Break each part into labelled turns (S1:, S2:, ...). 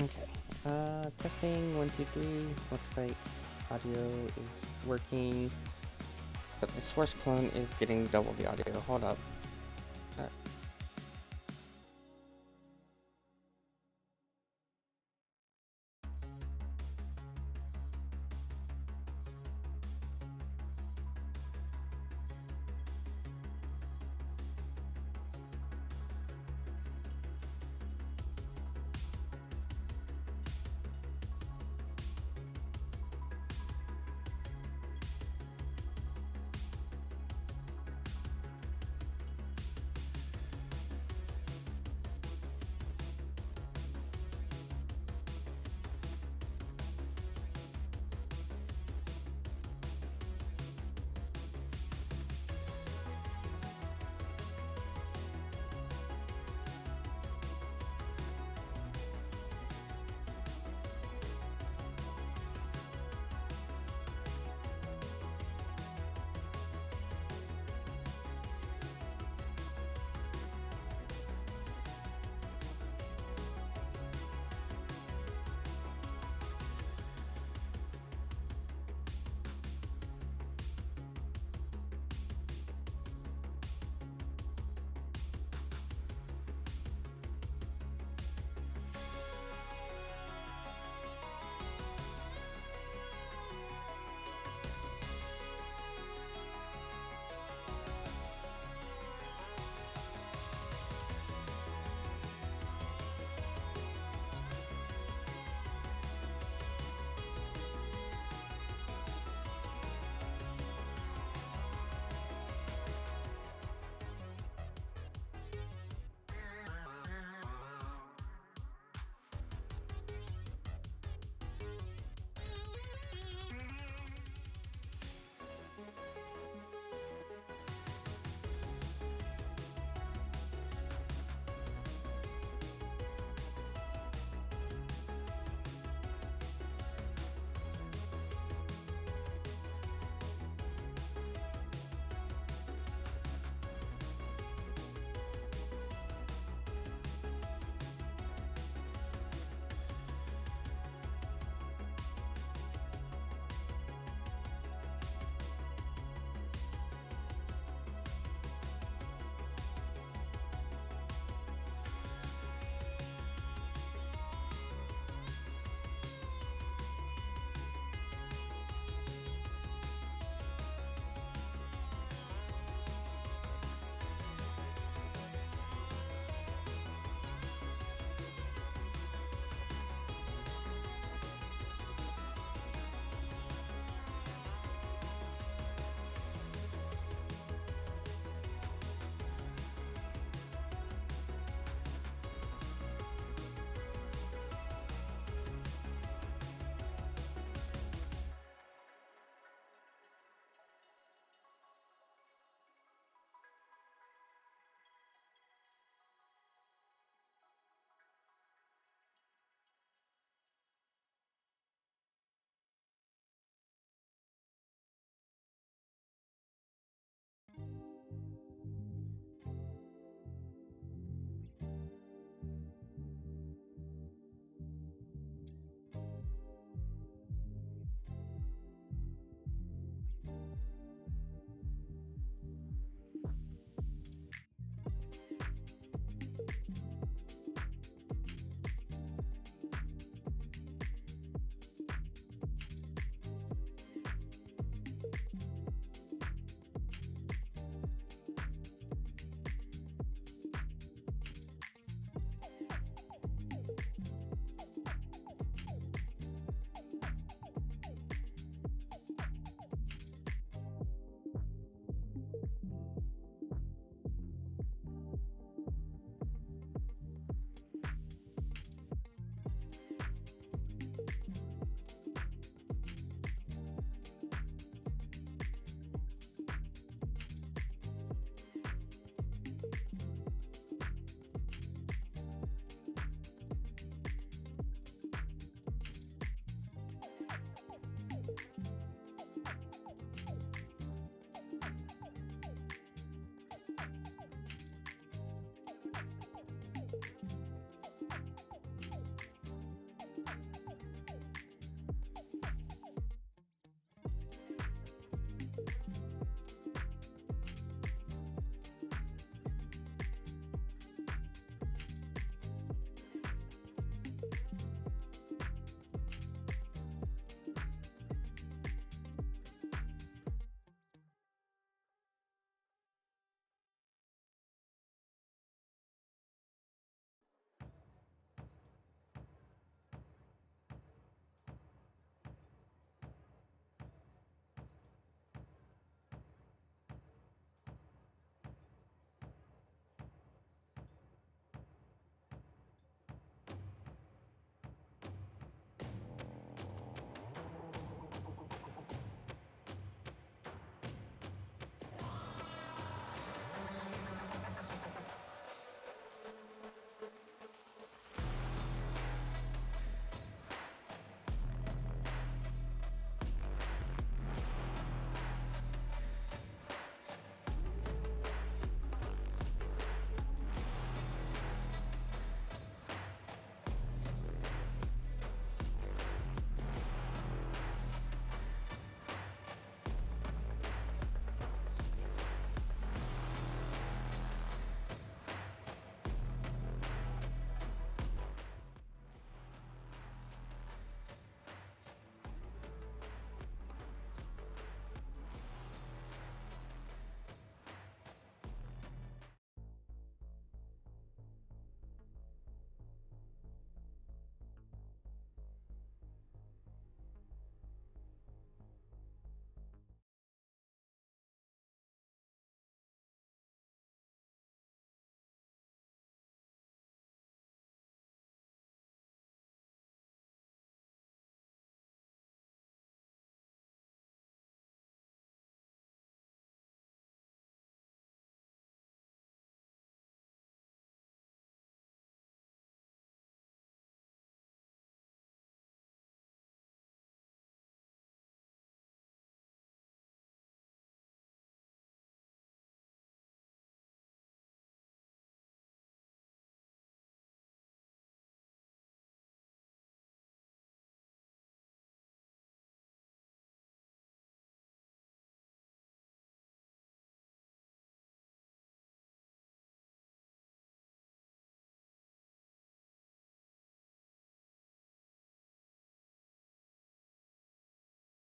S1: Okay. Testing 1, 2, 3. Looks like audio is working, but the source clone is getting double the audio. Hold up. Uh,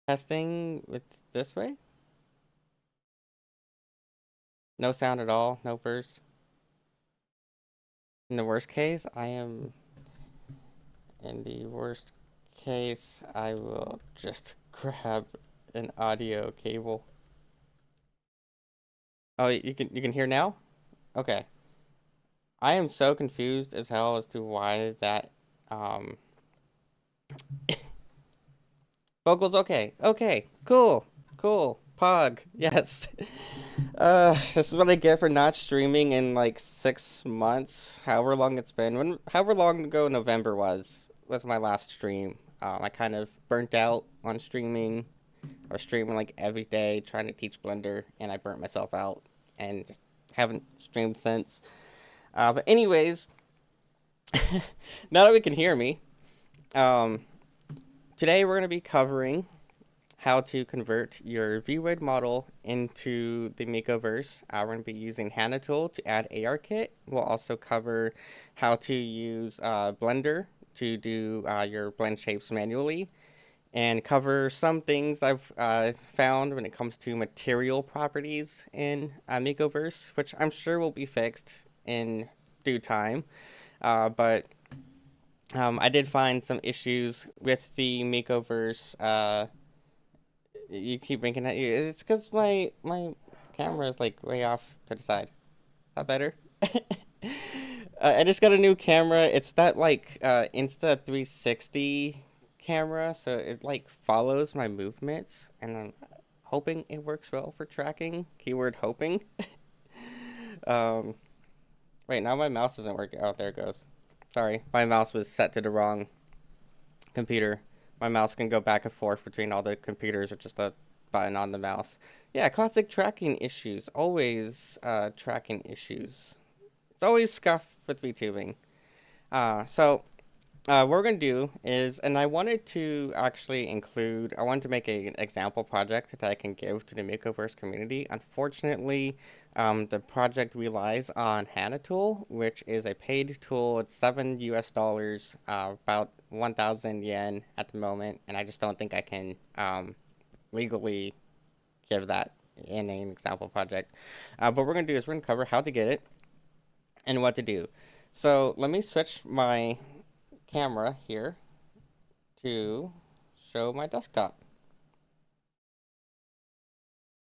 S1: Testing with this way? No sound at all, no burst. In the worst case, in the worst case, I will just grab an audio cable. Oh, you can hear now? Okay. I am so confused as hell as to why that um vocals okay. Okay. Cool. Cool. Pog. Yes. This is what I get for not streaming in like 6 months, however long it's been. However long ago November was my last stream. I kind of burnt out on streaming. I was streaming like every day, trying to teach Blender, and I burnt myself out, and just haven't streamed since. But anyways, now that we can hear me, um, today we're going to be covering how to convert your Vroid model into the Mikoverse. We're going to be using HanaTool to add ARKit. We'll also cover how to use Blender to do your blend shapes manually, and cover some things I've found when it comes to material properties in Mikoverse, which I'm sure will be fixed in due time. But I did find some issues with the Mikoverse. You keep blinking at you. It's because my camera is like way off to the side. That better? I just got a new camera. It's that like Insta360 camera, so it like follows my movements, and I'm hoping it works well for tracking. Keyword hoping. um, Wait, now my mouse isn't working. Oh, there it goes. Sorry, my mouse was set to the wrong computer. My mouse can go back and forth between all the computers with just a button on the mouse. Yeah, classic tracking issues. Always tracking issues. It's always scuff with VTubing. What we're going to do is, and I wanted to actually include, I wanted to make an example project that I can give to the Mikoverse community. Unfortunately, the project relies on HanaTool, which is a paid tool. It's $7 US, about 1,000 yen at the moment, and I just don't think I can legally give that in an example project. But what we're going to do is we're going to cover how to get it and what to do. So let me switch my camera here to show my desktop,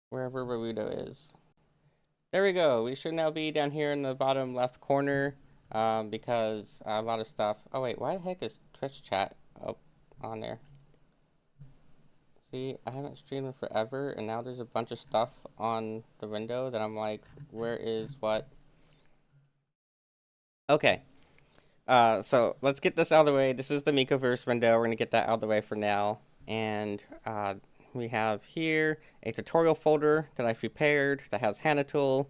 S1: wherever Burrito is. There we go. We should now be down here in the bottom left corner, because a lot of stuff. Oh wait, why the heck is Twitch chat up on there? See, I haven't streamed in forever, and now there's a bunch of stuff on the window that I'm like, where is what? Okay. So let's get this out of the way. This is the Mikoverse window. We're going to get that out of the way for now. And we have here a tutorial folder that I've prepared that has HanaTool.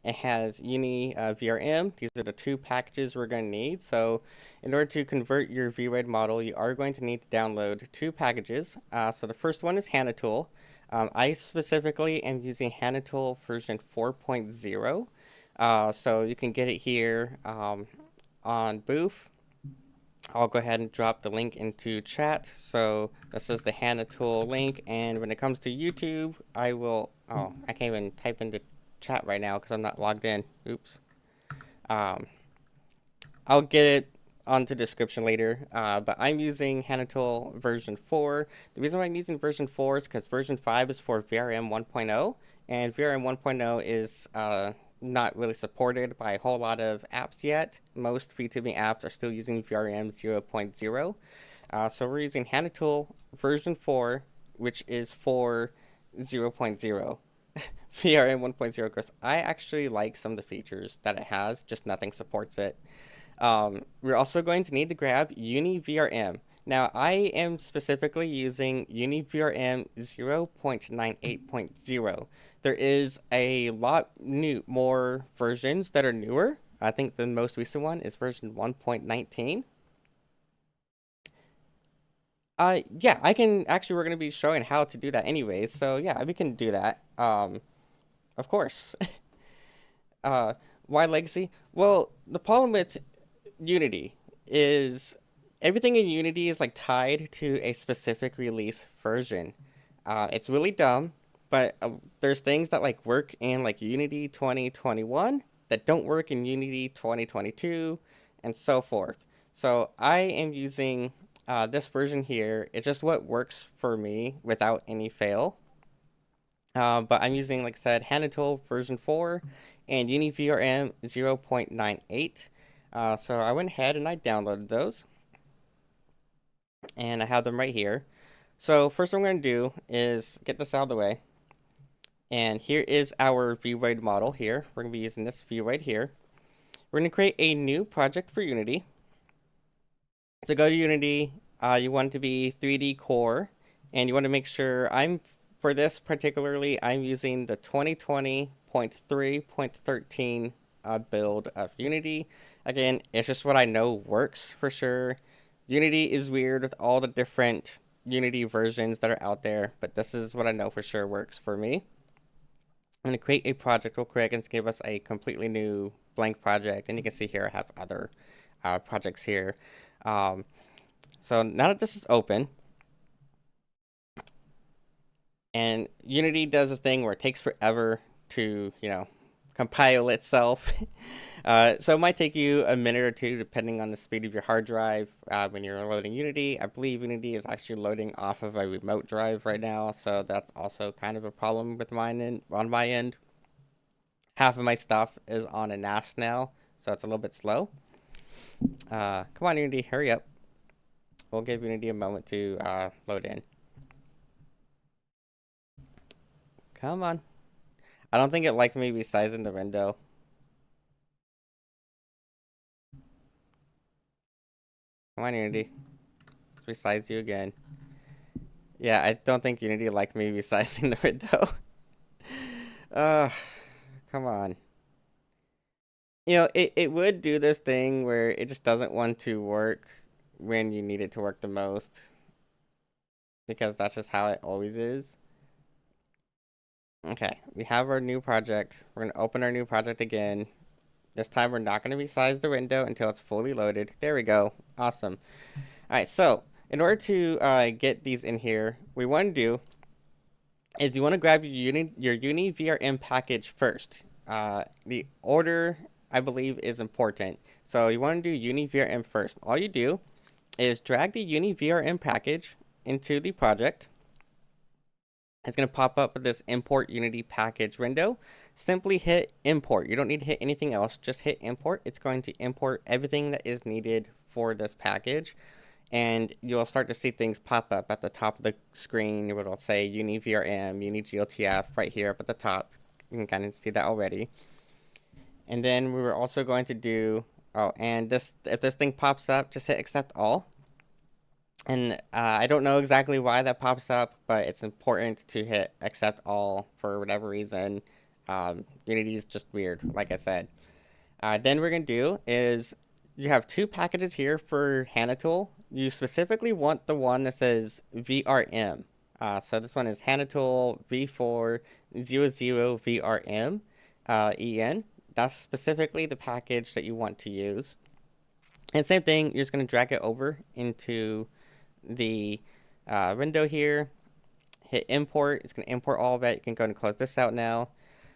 S1: It has Uni VRM. These are the two packages we're going to need. So in order to convert your Vroid model, you are going to need to download two packages. So the first one is HanaTool. I specifically am using HanaTool version 4.0. So you can get it here on Booth. I'll go ahead and drop the link into chat. So this is the HanaTool link, and when it comes to YouTube, I will, oh, I can't even type into chat right now because I'm not logged in. Oops. I'll get it onto description later, but I'm using HanaTool version 4. The reason why I'm using version 4 is because version 5 is for VRM 1.0, and VRM 1.0 is not really supported by a whole lot of apps yet. Most VTubing apps are still using VRM 0.0. So we're using HanaTool version 4, which is for 0.0. VRM 1.0, of course. I actually like some of the features that it has, just nothing supports it. We're also going to need to grab UniVRM. Now, I am specifically using UniVRM 0.98.0. There is a lot more versions that are newer. I think the most recent one is version 1.19. Yeah, I can, actually, we're going to be showing how to do that anyways. So yeah, we can do that. Of course. Why legacy? Well, the problem with Unity is everything in Unity is like tied to a specific release version. It's really dumb, but there's things that like work in like Unity 2021 that don't work in Unity 2022 and so forth. So I am using this version here. It's just what works for me without any fail. But I'm using, like I said, Handtool version 4 and UniVRM 0.98. So I went ahead and I downloaded those, and I have them right here. So first what I'm going to do is get this out of the way. And here is our Vroid model here. We're going to be using this view right here. We're going to create a new project for Unity. So go to Unity. You want it to be 3D Core. And you want to make sure for this particularly, I'm using the 2020.3.13 build of Unity. Again, it's just what I know works for sure. Unity is weird with all the different Unity versions that are out there, but this is what I know for sure works for me. I'm going to create a project real quick and give us a completely new blank project. And you can see here I have other projects here. So now that this is open, and Unity does this thing where it takes forever to, compile itself. So it might take you a minute or two depending on the speed of your hard drive when you're loading Unity. I believe Unity is actually loading off of a remote drive right now, so that's also kind of a problem with on my end. Half of my stuff is on a NAS now, so it's a little bit slow. Come on, Unity, hurry up. We'll give Unity a moment to load in. Come on. I don't think it liked me resizing the window. Come on, Unity. Let's resize you again. Yeah, I don't think Unity liked me resizing the window. Come on. It would do this thing where it just doesn't want to work when you need it to work the most. Because that's just how it always is. Okay, we have our new project. We're going to open our new project again. This time we're not going to resize the window until it's fully loaded. There we go. Awesome. All right, so in order to get these in here, what we want to do is you want to grab your UniVRM package first. The order, I believe, is important. So you want to do UniVRM first. All you do is drag the UniVRM package into the project. It's going to pop up with this import Unity package window. Simply hit import. You don't need to hit anything else. Just hit import. It's going to import everything that is needed for this package. And you'll start to see things pop up at the top of the screen. It'll say UniVRM, UniGLTF right here up at the top. You can kind of see that already. And then we were also going to do, if this thing pops up, just hit accept all. And I don't know exactly why that pops up, but it's important to hit accept all for whatever reason. Unity is just weird, like I said. Then we're going to do is you have two packages here for Handtool. You specifically want the one that says VRM. So this one is Handtool V400 VRM EN. That's specifically the package that you want to use. And same thing, you're just going to drag it over into the window here, hit import. It's going to import all of it. You can go and close this out now.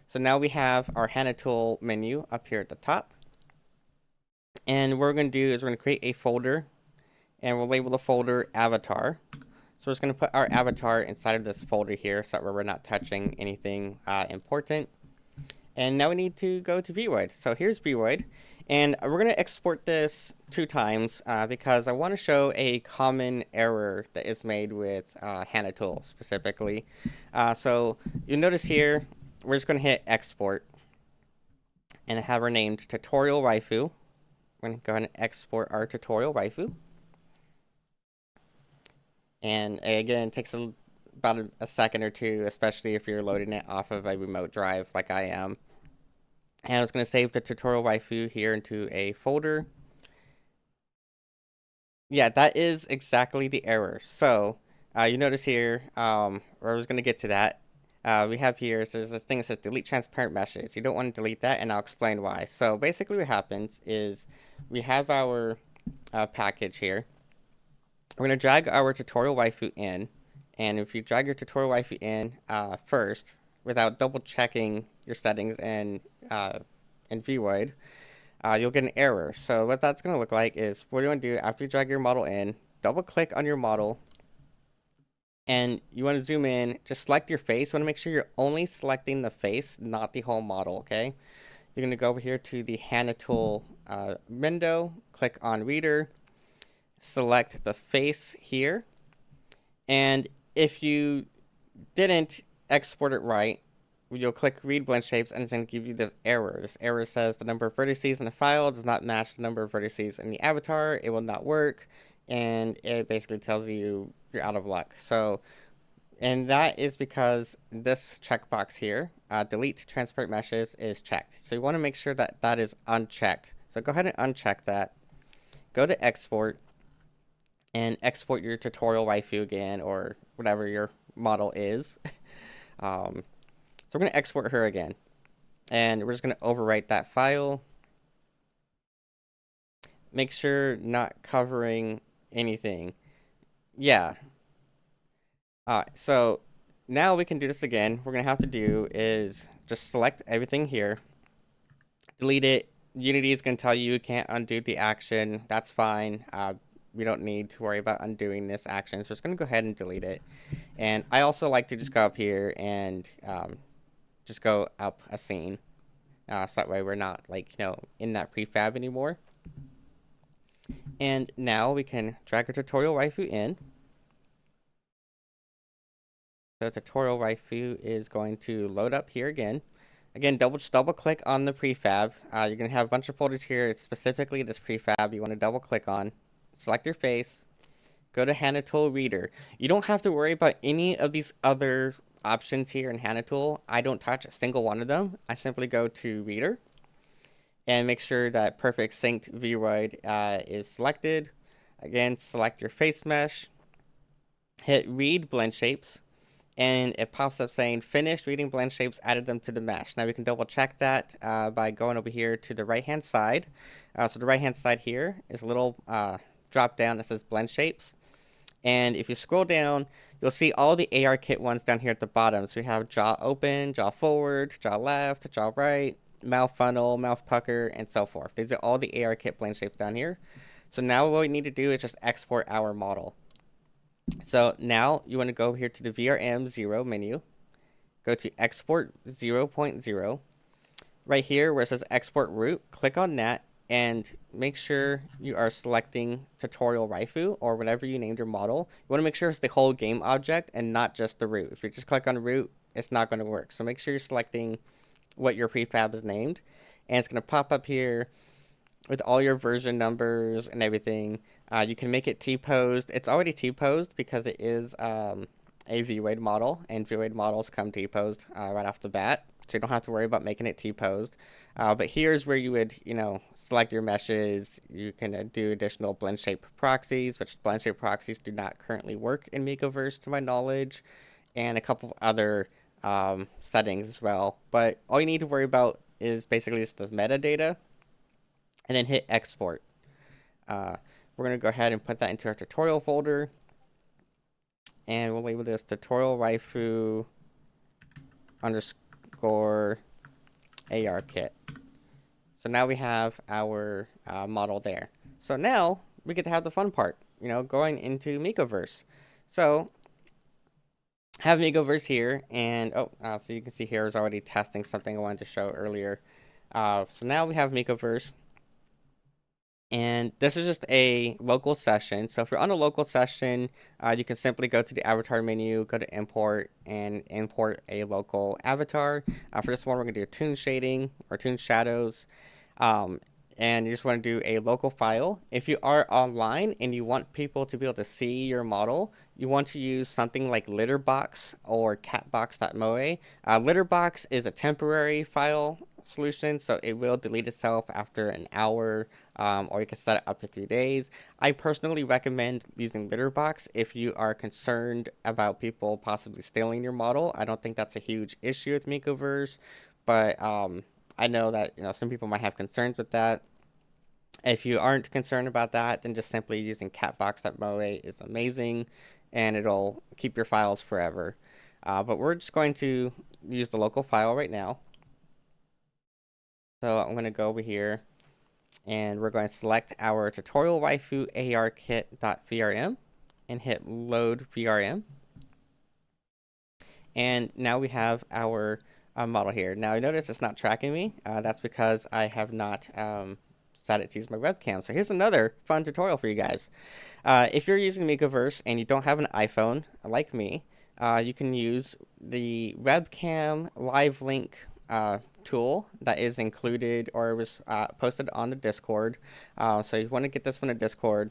S1: So now we have our Handtool menu up here at the top. And what we're going to do is we're going to create a folder, and we'll label the folder avatar. So we're just going to put our avatar inside of this folder here so that we're not touching anything important. And now we need to go to Vroid. So here's Vroid. And we're going to export this 2 times because I want to show a common error that is made with Handtool specifically. So you'll notice here, we're just going to hit export. And I have our named tutorial waifu. We're going to go ahead and export our tutorial waifu. And again, it takes about a second or two, especially if you're loading it off of a remote drive like I am. And I was going to save the tutorial waifu here into a folder. Yeah, that is exactly the error. So you notice here, I was going to get to that. We have here, so there's this thing that says delete transparent meshes. You don't want to delete that, and I'll explain why. So basically what happens is we have our package here. We're going to drag our tutorial waifu in, And if you drag your tutorial waifu in first, without double checking your settings in Vroid, you'll get an error. So what that's going to look like is, what you want to do after you drag your model in, double click on your model, and you want to zoom in, just select your face. You want to make sure you're only selecting the face, not the whole model, okay? You're going to go over here to the Hand Tool window, click on Reader, select the face here, and if you didn't export it right, you'll click Read Blend Shapes, and it's going to give you this error. This error says the number of vertices in the file does not match the number of vertices in the avatar. It will not work, and it basically tells you you're out of luck. So, and that is because this checkbox here, Delete Transparent Meshes, is checked. So you want to make sure that that is unchecked. So go ahead and uncheck that. Go to Export, and export your tutorial waifu again, or whatever your model is. So we're going to export her again, and we're just going to overwrite that file. Make sure not covering anything. Yeah. So now we can do this again. What we're going to have to do is just select everything here, delete it. Unity is going to tell you can't undo the action. That's fine. We don't need to worry about undoing this action. So it's going to go ahead and delete it. And I also like to just go up here and just go up a scene. So that way we're not, like, in that prefab anymore. And now we can drag our tutorial waifu in. So tutorial waifu is going to load up here again. Again, just double click on the prefab. You're going to have a bunch of folders here. It's specifically this prefab you want to double click on. Select your face. Go to Hand Tool Reader. You don't have to worry about any of these other options here in Hand Tool. I don't touch a single one of them. I simply go to Reader and make sure that Perfect Synced Vroid is selected. Again, select your face mesh. Hit Read Blend Shapes. And it pops up saying finished reading blend shapes, added them to the mesh. Now we can double check that by going over here to the right hand side. So the right hand side here is a little drop down that says blend shapes. And if you scroll down, you'll see all the ARKit ones down here at the bottom. So we have jaw open, jaw forward, jaw left, jaw right, mouth funnel, mouth pucker, and so forth. These are all the ARKit blend shapes down here. So now what we need to do is just export our model. So now you want to go here to the VRM0 menu, go to Export 0.0. Right here where it says Export Root, click on that and make sure you are selecting Tutorial Waifu or whatever you named your model. You want to make sure it's the whole game object and not just the root. If you just click on root, it's not going to work. So make sure you're selecting what your prefab is named, and it's going to pop up here with all your version numbers and everything. You can make it T-posed. It's already T-posed because it is a Vroid model, and Vroid models come T-posed right off the bat, so you don't have to worry about making it T-posed. But here's where you would, select your meshes. You can do additional blend shape proxies, which blend shape proxies do not currently work in Mikoverse to my knowledge, and a couple of other settings as well. But all you need to worry about is basically just the metadata, and then hit export. We're going to go ahead and put that into our tutorial folder, and we'll label this tutorial waifu underscore ARKit. So now we have our model there. So now we get to have the fun part, going into Mikoverse. So have Mikoverse here, and so you can see here is already testing something I wanted to show earlier. So now we have Mikoverse. And this is just a local session. So if you're on a local session, you can simply go to the avatar menu, go to import, and import a local avatar. For this one, we're going to do toon shading or toon shadows. And you just want to do a local file. If you are online and you want people to be able to see your model, you want to use something like Litterbox or catbox.moe. Litterbox is a temporary file solution, so it will delete itself after an hour, or you can set it up to 3 days. I personally recommend using Litterbox if you are concerned about people possibly stealing your model. I don't think that's a huge issue with Mikoverse, but I know that some people might have concerns with that. If you aren't concerned about that, then just simply using catbox.moe is amazing. and it'll keep your files forever. But we're just going to use the local file right now. So I'm going to go over here, and we're going to select our tutorial waifu arkit.vrm and hit load vrm. And now we have our model here. Now I notice it's not tracking me. That's because I have not decided to use my webcam. So here's another fun tutorial for you guys. If you're using Mikoverse and you don't have an iPhone like me, you can use the webcam live link tool that is included or was posted on the Discord. So you want to get this from the Discord.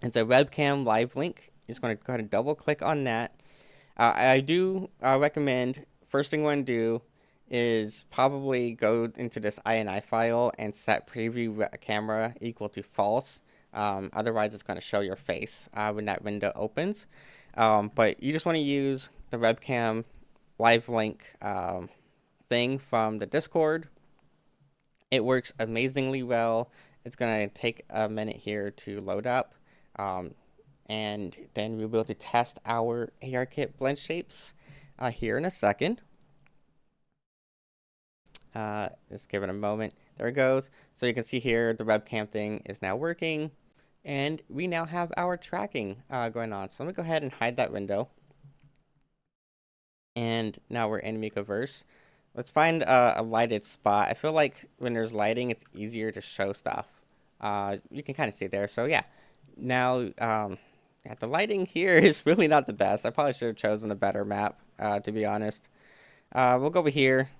S1: It's a webcam live link. You're just going to go ahead and double click on that. I do recommend, first thing you want to do is probably go into this INI file and set preview camera equal to false. Otherwise, it's going to show your face when that window opens. But you just want to use the webcam live link thing from the Discord. It works amazingly well. It's going to take a minute here to load up. And then we'll be able to test our ARKit blend shapes here in a second. Just give it a moment. There it goes. So you can see here the webcam thing is now working, and we now have our tracking going on. So let me go ahead and hide that window. And now we're in Mikoverse. Let's find a lighted spot. I feel like when there's lighting, it's easier to show stuff. You can kind of see there. So yeah, now yeah, the lighting here is really not the best. I probably should have chosen a better map, to be honest. We'll go over here.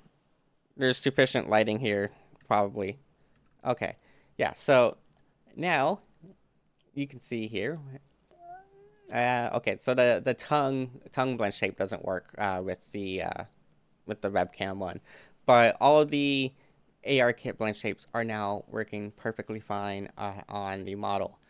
S1: There's sufficient lighting here, probably. Okay, yeah, so now you can see here. Okay, so the tongue blend shape doesn't work with the webcam one, but all of the ARKit blend shapes are now working perfectly fine on the model.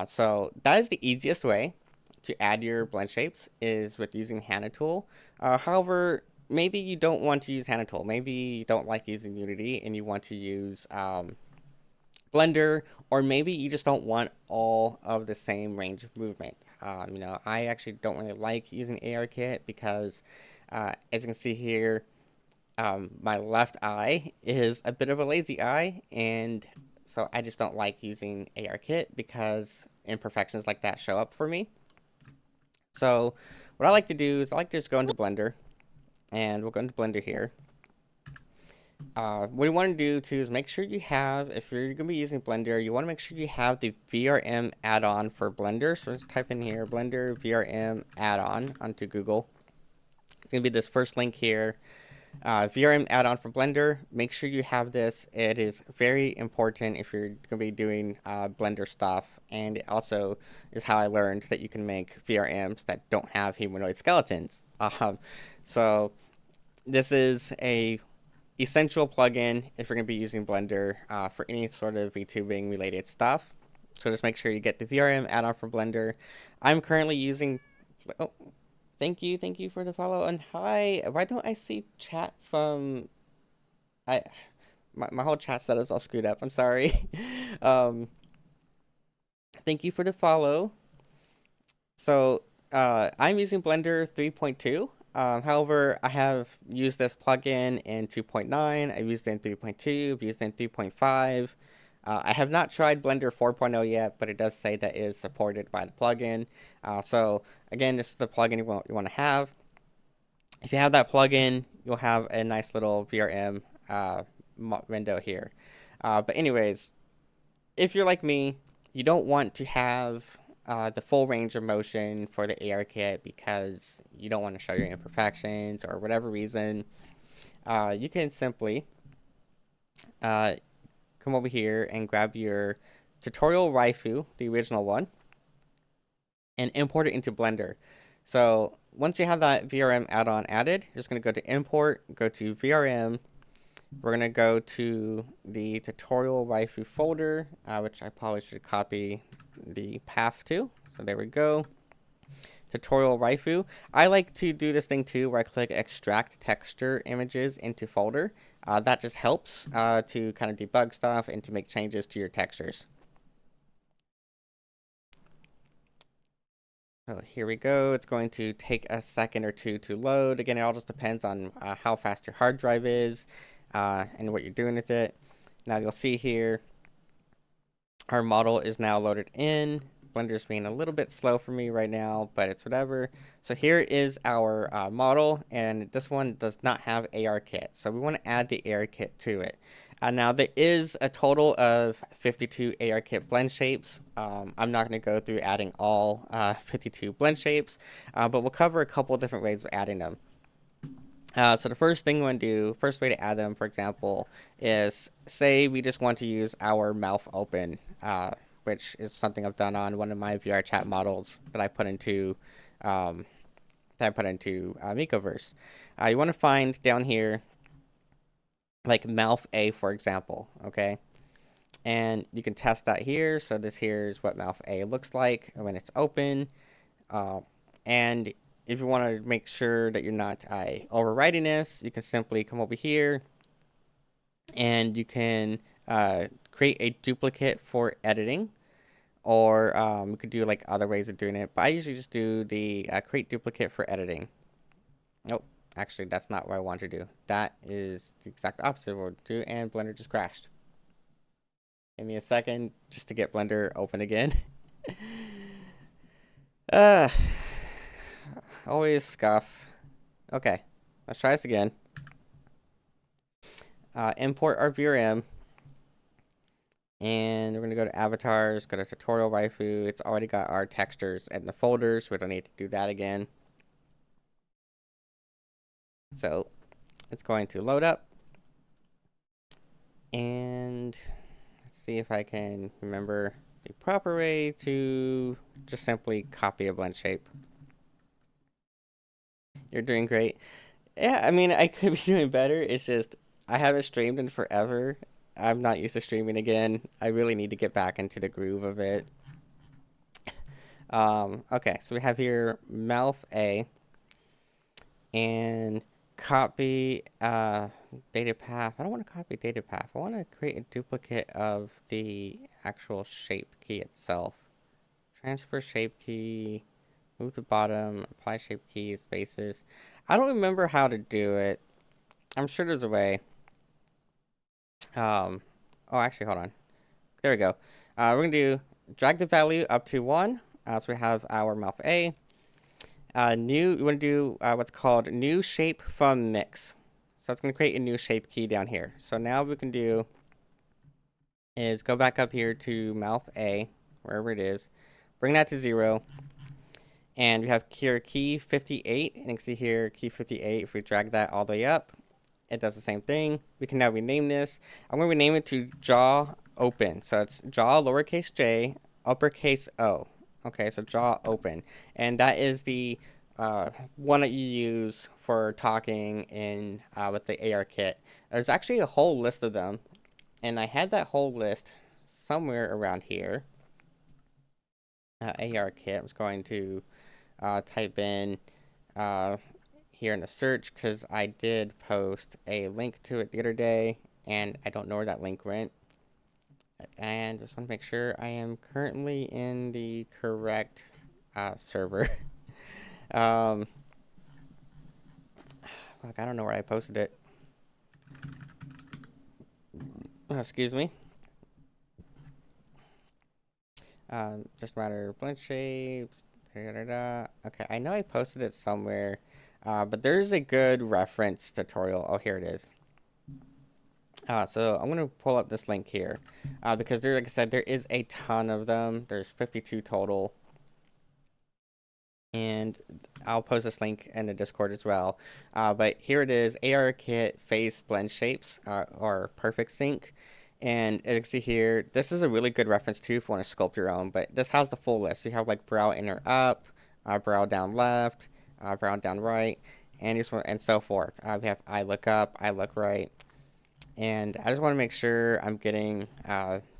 S1: So that is the easiest way to add your blend shapes is with using Hana tool. However, maybe you don't want to use Hana tool. Maybe you don't like using Unity and you want to use Blender, or maybe you just don't want all of the same range of movement. You know, I actually don't really like using ARKit because, as you can see here, my left eye is a bit of a lazy eye, and so I just don't like using ARKit because imperfections like that show up for me. So what I like to do is I like to just go into Blender, and we'll go into Blender here. What you want to do too is make sure you have, if you're going to be using Blender, you want to make sure you have the VRM add-on for Blender. So let's type in here, Blender VRM add-on onto Google. It's going to be this first link here. VRM add-on for Blender. Make sure you have this. It is very important if you're going to be doing Blender stuff. And it also is how I learned that you can make VRMs that don't have humanoid skeletons. So this is a essential plugin if you're going to be using Blender for any sort of VTubing related stuff. So just make sure you get the VRM add-on for Blender. I'm currently using... Oh, thank you for the follow. And hi, why don't I see chat from... My whole chat setup's all screwed up. I'm sorry. Thank you for the follow. So I'm using Blender 3.2. However, I have used this plugin in 2.9, I've used it in 3.2, I've used it in 3.5. I have not tried Blender 4.0 yet, but it does say that it is supported by the plugin. So again, this is the plugin you want to have. If you have that plugin, you'll have a nice little VRM window here. But anyways, if you're like me, you don't want to have the full range of motion for the ARKit because you don't want to show your imperfections or whatever reason. You can simply come over here and grab your tutorial waifu, the original one, and import it into Blender. So once you have that VRM add-on added, you're just going to go to import, go to VRM. We're going to go to the tutorial waifu folder, which I probably should copy the path to. So there we go. Tutorial waifu. I like to do this thing too where I click extract texture images into folder. That just helps to kind of debug stuff and to make changes to your textures. So here we go. It's going to take a second or two to load. Again, it all just depends on how fast your hard drive is and what you're doing with it. Now you'll see here, our model is now loaded in. Blender's being a little bit slow for me right now, but it's whatever. So here is our model, and this one does not have ARKit. So we want to add the ARKit to it. Now there is a total of 52 ARKit blend shapes. I'm not going to go through adding all 52 blend shapes, but we'll cover a couple of different ways of adding them. So the first thing we want to do, first way to add them, for example, is say we just want to use our mouth open, which is something I've done on one of my VR chat models that I put into Mikoverse. You want to find down here like mouth A, for example, okay? And you can test that here. So this here is what mouth A looks like when it's open. And if you want to make sure that you're not overwriting this, you can simply come over here and you can create a duplicate for editing, or you could do like other ways of doing it, but I usually just do the create duplicate for editing. Nope, actually that's not what I want to do. That is the exact opposite of what I do, and Blender just crashed. Give me a second just to get Blender open again. Always scuff. Okay, let's try this again. Import our VRM. And we're going to go to avatars, go to tutorial waifu. It's already got our textures in the folders. So we don't need to do that again. So it's going to load up. And let's see if I can remember the proper way to just simply copy a blend shape. You're doing great. Yeah, I mean, I could be doing better. It's just I haven't streamed in forever. I'm not used to streaming again. I really need to get back into the groove of it. Okay, so we have here mouth A and copy data path. I don't want to copy data path. I want to create a duplicate of the actual shape key itself. Transfer shape key, move to bottom, apply shape key, spaces. I don't remember how to do it. I'm sure there's a way. Oh, actually, hold on. There we go. We're going to do drag the value up to 1. So we have our mouth A. We want to do what's called new shape from mix. So it's going to create a new shape key down here. So now what we can do is go back up here to mouth A, wherever it is. Bring that to 0. And we have here key 58. And you can see here key 58. If we drag that all the way up, it does the same thing. We can now rename this. I'm going to rename it to jaw open. So it's jaw lowercase j, uppercase O. Okay, so jaw open. And that is the one that you use for talking in with the ARKit. There's actually a whole list of them. And I had that whole list somewhere around here. ARKit. I was going to type in here in the search because I did post a link to it the other day and I don't know where that link went. And just want to make sure I am currently in the correct server. Like, I don't know where I posted it. Excuse me. Just matter of blend shapes. Okay, I know I posted it somewhere, but there's a good reference tutorial. Oh, here it is. So I'm going to pull up this link here because there, like I said, there is a ton of them. There's 52 total. And I'll post this link in the Discord as well. But here it is, ARKit Phase Blend Shapes or Perfect Sync. And you can see here, this is a really good reference too if you want to sculpt your own. But this has the full list. So you have like brow inner up, brow down left, brow down right, and so forth. We have eye look up, eye look right. And I just want to make sure I'm getting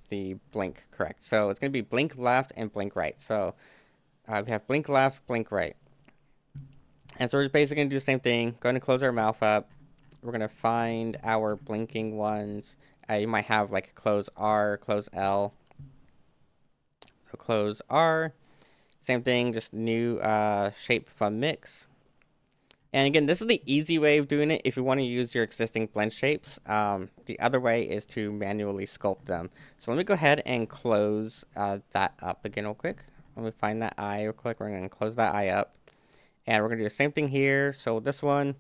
S1: the blink correct. So it's going to be blink left and blink right. So we have blink left, blink right. And so we're just basically going to do the same thing. Going to close our mouth up. We're going to find our blinking ones. You might have like close R, close L. So close R. Same thing, just new shape from mix. And again, this is the easy way of doing it if you want to use your existing blend shapes. The other way is to manually sculpt them. So let me go ahead and close that up again real quick. Let me find that eye real quick. We're going to close that eye up. And we're going to do the same thing here. So this one,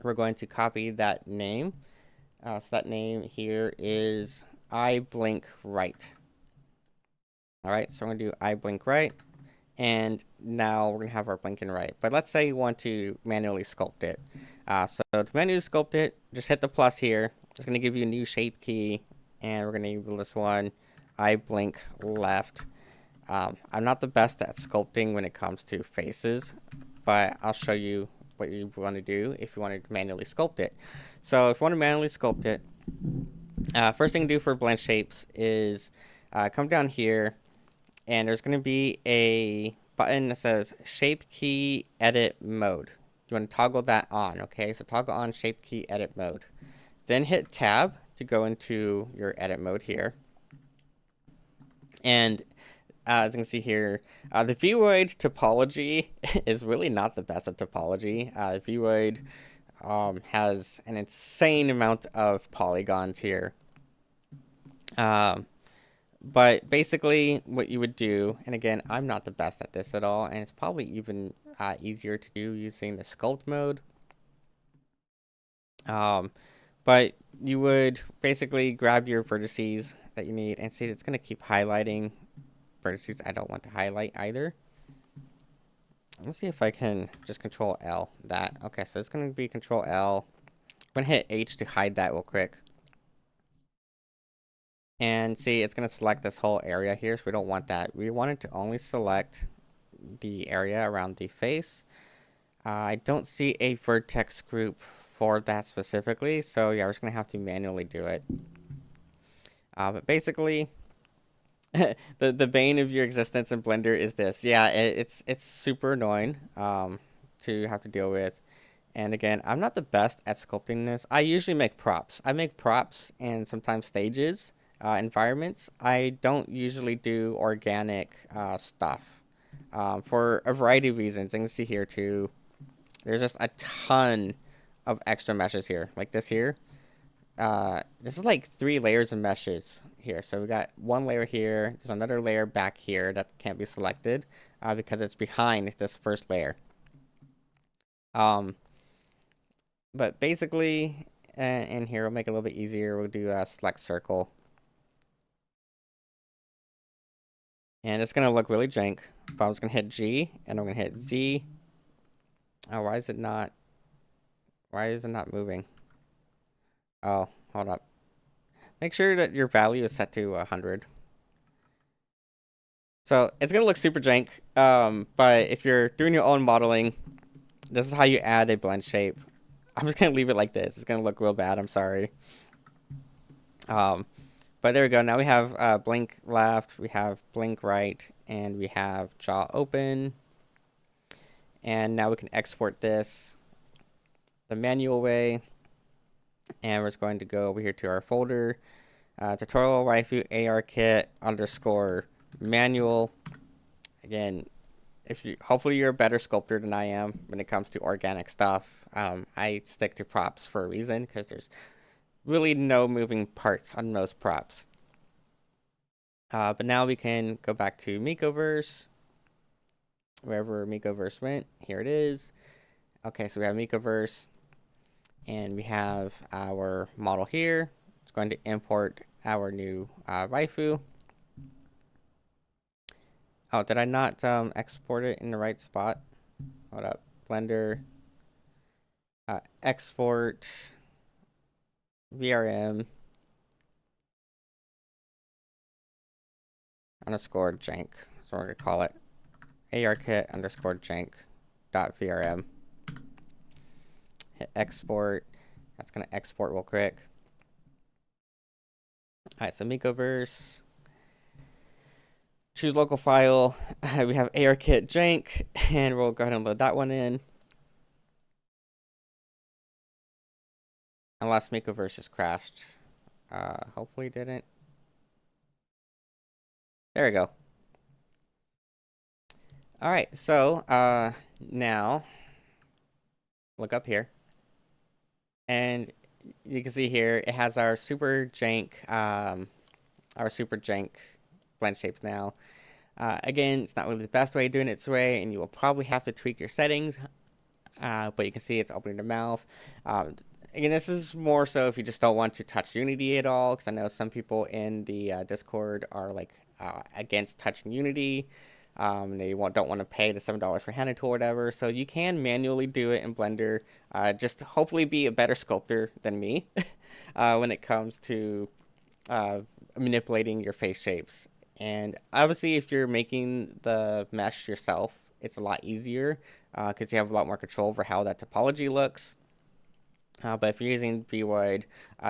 S1: we're going to copy that name. So that name here is I blink right. All right, so we're going to do I blink right. And now we're going to have our blinking right. But let's say you want to manually sculpt it. So to manually sculpt it, just hit the plus here. It's going to give you a new shape key. And we're going to enable this one, I blink left. I'm not the best at sculpting when it comes to faces, but I'll show you what you want to do if you want to manually sculpt it. So if you want to manually sculpt it, first thing to do for blend shapes is come down here. And there's going to be a button that says Shape Key Edit Mode. You want to toggle that on, okay? So toggle on Shape Key Edit Mode. Then hit Tab to go into your edit mode here. And as you can see here, the Vroid topology is really not the best of topology. Vroid has an insane amount of polygons here. But basically what you would do, and again, I'm not the best at this at all, and it's probably even easier to do using the sculpt mode. But you would basically grab your vertices that you need, and see it's going to keep highlighting vertices I don't want to highlight either. Let's see if I can just Control L that. Okay, so it's going to be Control L. I'm going to hit H to hide that real quick. And see, it's going to select this whole area here, so we don't want that. We want it to only select the area around the face. I don't see a vertex group for that specifically, so yeah, we're just going to have to manually do it. But basically, the bane of your existence in Blender is this. Yeah, it's super annoying to have to deal with. And again, I'm not the best at sculpting this. I usually make props. I make props and sometimes stages. Environments. I don't usually do organic stuff for a variety of reasons. You can see here too, there's just a ton of extra meshes here, like this here. This is like 3 layers of meshes here. So we got one layer here. There's another layer back here that can't be selected because it's behind this first layer. But basically, in here, we'll make it a little bit easier. We'll do a select circle. And it's going to look really jank, but I'm just going to hit G, and I'm going to hit Z. Oh, why is it not moving? Oh, hold up. Make sure that your value is set to 100. So it's going to look super jank, but if you're doing your own modeling, this is how you add a blend shape. I'm just going to leave it like this. It's going to look real bad. I'm sorry. But there we go. Now we have blink left, we have blink right, and we have jaw open. And now we can export this the manual way. And we're just going to go over here to our folder, tutorial waifu ARKit _ manual. Again, hopefully you're a better sculptor than I am when it comes to organic stuff. I stick to props for a reason because there's really no moving parts on most props. But now we can go back to Mikoverse. Wherever Mikoverse went, here it is. Okay, so we have Mikoverse. And we have our model here. It's going to import our new waifu. Oh, did I not export it in the right spot? Hold up. Blender. Export. VRM. _ jank. So we're going to call it ARKit _ jank.vrm. Hit export. That's going to export real quick. Alright, so Mikoverse. Choose local file. We have ARKit jank, and we'll go ahead and load that one in. Unless Mikoverse just crashed. Hopefully it didn't. There we go. All right, so now look up here, and you can see here it has our super jank blend shapes now. Again, it's not really the best way of doing it its way, and you will probably have to tweak your settings. But you can see it's opening the mouth. Um, Again, this is more so if you just don't want to touch Unity at all, because I know some people in the Discord are like against touching Unity. They don't want to pay the $7 for hand tool or whatever. So you can manually do it in Blender. Just hopefully be a better sculptor than me when it comes to manipulating your face shapes. And obviously, if you're making the mesh yourself, it's a lot easier because you have a lot more control over how that topology looks. But if you're using Vroid,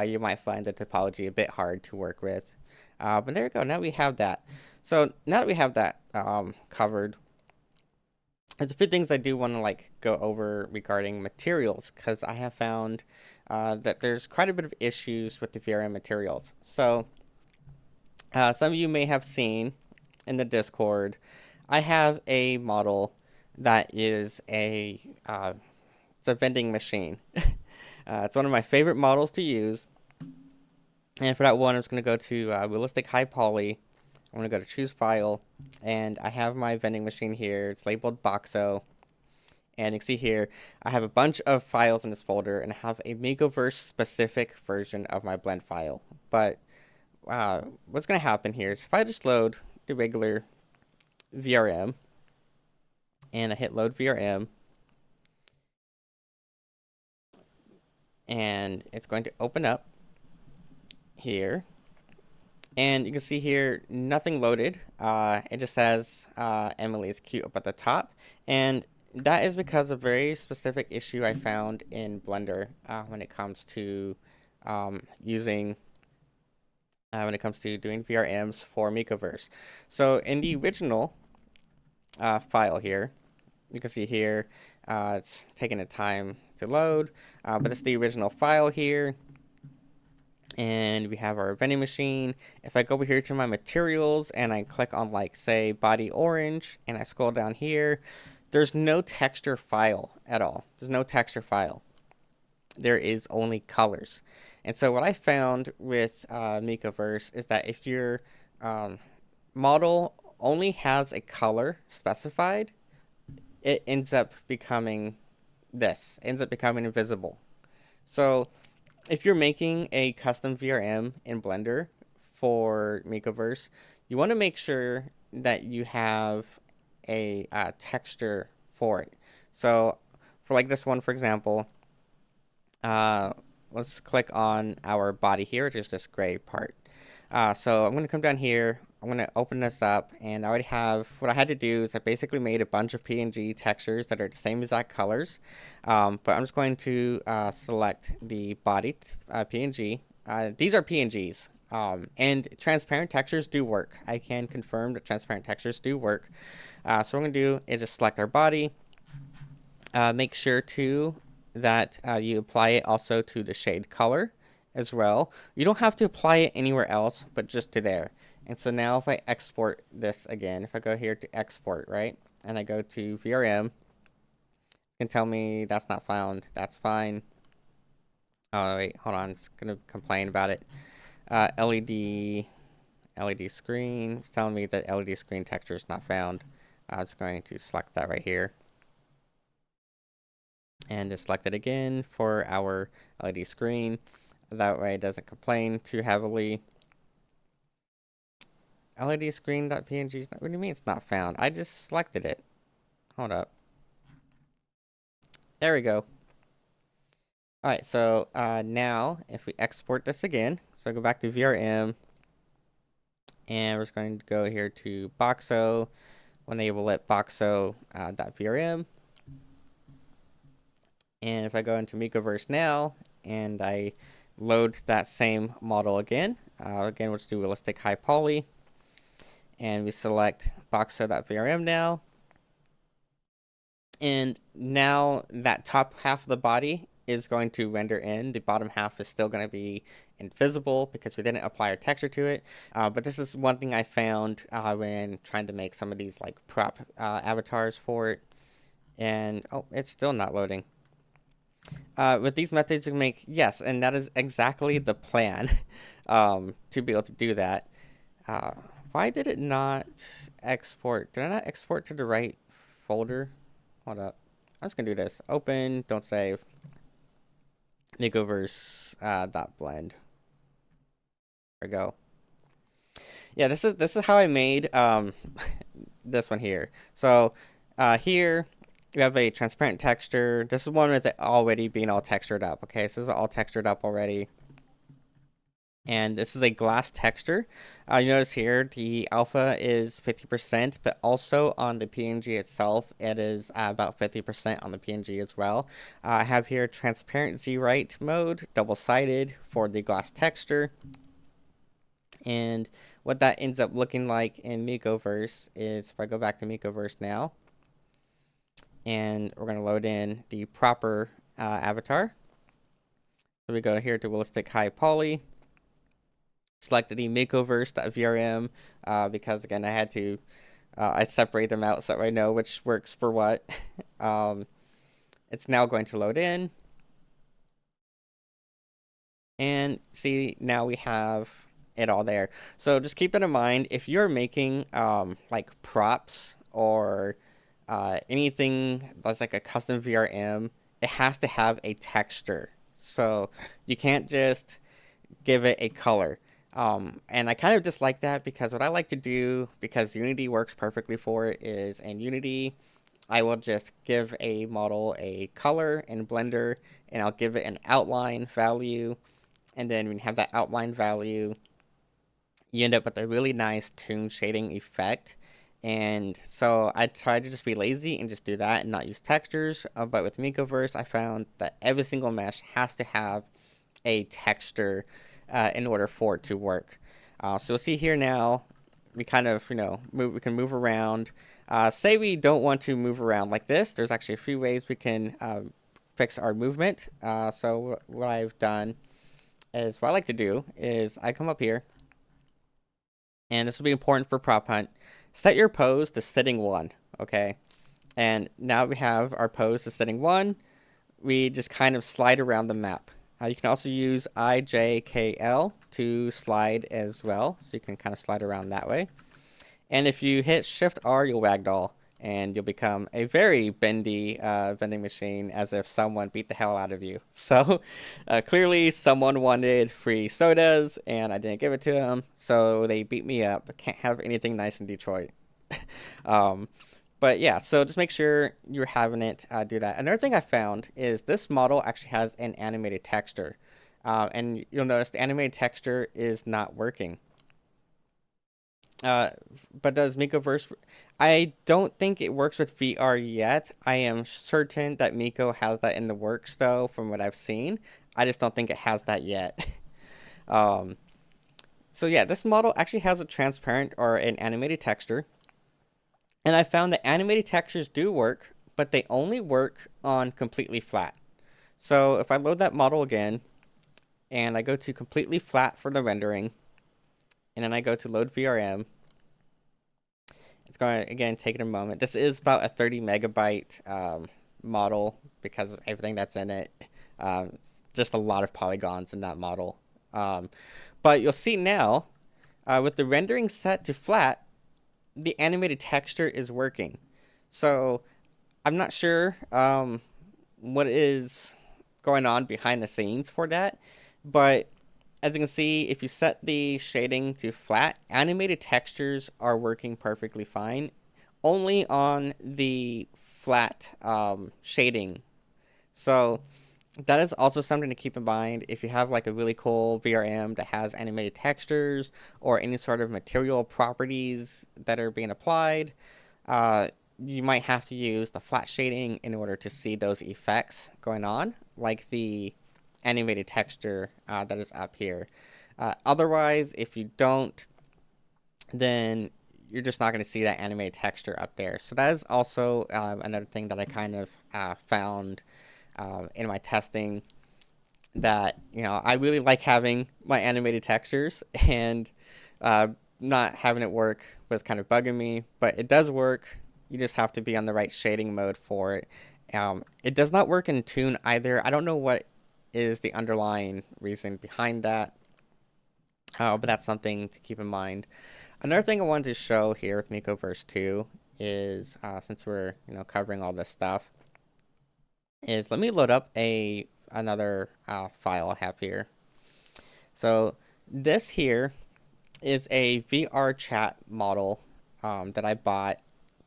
S1: you might find the topology a bit hard to work with. But there we go. Now we have that. So now that we have that covered, there's a few things I do want to like go over regarding materials, because I have found that there's quite a bit of issues with the VRM materials. So some of you may have seen in the Discord, I have a model that is it's a vending machine. It's one of my favorite models to use. And for that one, I'm just going to go to Realistic High Poly. I'm going to go to Choose File, and I have my vending machine here. It's labeled Boxo. And you can see here, I have a bunch of files in this folder, and I have a Mikoverse specific version of my blend file. But what's going to happen here is if I just load the regular VRM, and I hit load VRM, and it's going to open up here, and you can see here nothing loaded. It just says Emily is cute up at the top, and that is because of a very specific issue I found in Blender when it comes to doing VRMs for Mikoverse. So in the original file here, you can see here it's taking a time to load, but it's the original file here. And we have our vending machine. If I go over here to my materials and I click on, like, say, body orange, and I scroll down here, there's no texture file at all. There's no texture file. There is only colors. And so what I found with Mikoverse is that if your model only has a color specified, it ends up becoming this. It ends up becoming invisible. So if you're making a custom VRM in Blender for Mikoverse, you want to make sure that you have a texture for it. So for like this one, for example, let's click on our body here, which is this gray part. So I'm going to come down here. I'm going to open this up, and I already have, what I had to do is I basically made a bunch of PNG textures that are the same exact colors. But I'm just going to select the body PNG. These are PNGs. And transparent textures do work. I can confirm that transparent textures do work. So what I'm going to do is just select our body. Make sure too that you apply it also to the shade color as well. You don't have to apply it anywhere else, but just to there. And so now if I export this again, if I go here to export, right, and I go to VRM, it can tell me that's not found. That's fine. Oh, wait, hold on. It's going to complain about it. LED screen. It's telling me that LED screen texture is not found. I'm just going to select that right here. And just select it again for our LED screen. That way it doesn't complain too heavily. LED screen.png. What do you mean it's not found? I just selected it. Hold up. There we go. Alright, so now if we export this again, so go back to VRM, and we're just going to go here to Boxo, we'll enable it Boxo.vrm. And if I go into Mikoverse now, and I load that same model again, again, we'll just do Realistic High Poly, and we select Boxo.vrm now. And now that top half of the body is going to render in. The bottom half is still going to be invisible because we didn't apply our texture to it. But this is one thing I found when trying to make some of these like prop avatars for it. And oh, it's still not loading. With these methods you can make, yes, and that is exactly the plan to be able to do that. Why did it not export? Did I not export to the right folder? Hold up. I'm just gonna do this. Open, don't save. Mikoverse .blend. There we go. Yeah, this is how I made this one here. So here we have a transparent texture. This is one with it already being all textured up. Okay, so this is all textured up already. And this is a glass texture. You notice here the alpha is 50%, but also on the PNG itself, it is about 50% on the PNG as well. I have here transparent Z-Write mode, double-sided for the glass texture. And what that ends up looking like in Mikoverse is, if I go back to Mikoverse now, and we're going to load in the proper avatar. So we go here to realistic high poly. Select the Mikoverse.vrm because again I had to I separate them out so I know which works for what. It's now going to load in, and see, now we have it all there. So just keep that in mind if you're making like props or anything that's like a custom VRM. It has to have a texture, so you can't just give it a color. And I kind of dislike that because what I like to do, because Unity works perfectly for it, is in Unity, I will just give a model a color in Blender, and I'll give it an outline value. And then when you have that outline value, you end up with a really nice toon shading effect. And so I try to just be lazy and just do that and not use textures. But with Mikoverse, I found that every single mesh has to have a texture in order for it to work. So you'll see here now, we kind of, we can move around. Say we don't want to move around like this. There's actually a few ways we can fix our movement. So what I've done is, what I like to do is I come up here, and this will be important for Prop Hunt. Set your pose to sitting 1, okay? And now we have our pose to sitting 1. We just kind of slide around the map. You can also use IJKL to slide as well, so you can kind of slide around that way. And if you hit Shift R, you'll ragdoll, and you'll become a very bendy vending machine, as if someone beat the hell out of you. So clearly someone wanted free sodas, and I didn't give it to them, so they beat me up. Can't have anything nice in Detroit. But yeah, so just make sure you're having it do that. Another thing I found is this model actually has an animated texture. And you'll notice the animated texture is not working. But does Mikoverse... I don't think it works with VR yet. I am certain that Miko has that in the works, though, from what I've seen. I just don't think it has that yet. So yeah, this model actually has a transparent or an animated texture. And I found that animated textures do work, but they only work on completely flat. So if I load that model again, and I go to completely flat for the rendering, and then I go to load VRM, it's going to, again, take it a moment. This is about a 30 megabyte model because of everything that's in it. It's just a lot of polygons in that model. But you'll see now, with the rendering set to flat, the animated texture is working. So I'm not sure what is going on behind the scenes for that, but as you can see, if you set the shading to flat, animated textures are working perfectly fine, only on the flat shading. So that is also something to keep in mind if you have like a really cool VRM that has animated textures or any sort of material properties that are being applied. You might have to use the flat shading in order to see those effects going on, like the animated texture that is up here. Otherwise, if you don't, then you're just not going to see that animated texture up there. So that is also another thing that I kind of found in my testing that, you know, I really like having my animated textures, and uh, not having it work was kind of bugging me, but it does work. You just have to be on the right shading mode for it. It does not work in Toon either. I don't know what is the underlying reason behind that, but that's something to keep in mind. Another thing I wanted to show here with Mikoverse 2 is, since we're, you know, covering all this stuff, is let me load up another file I have here. So this here is a VR chat model that I bought.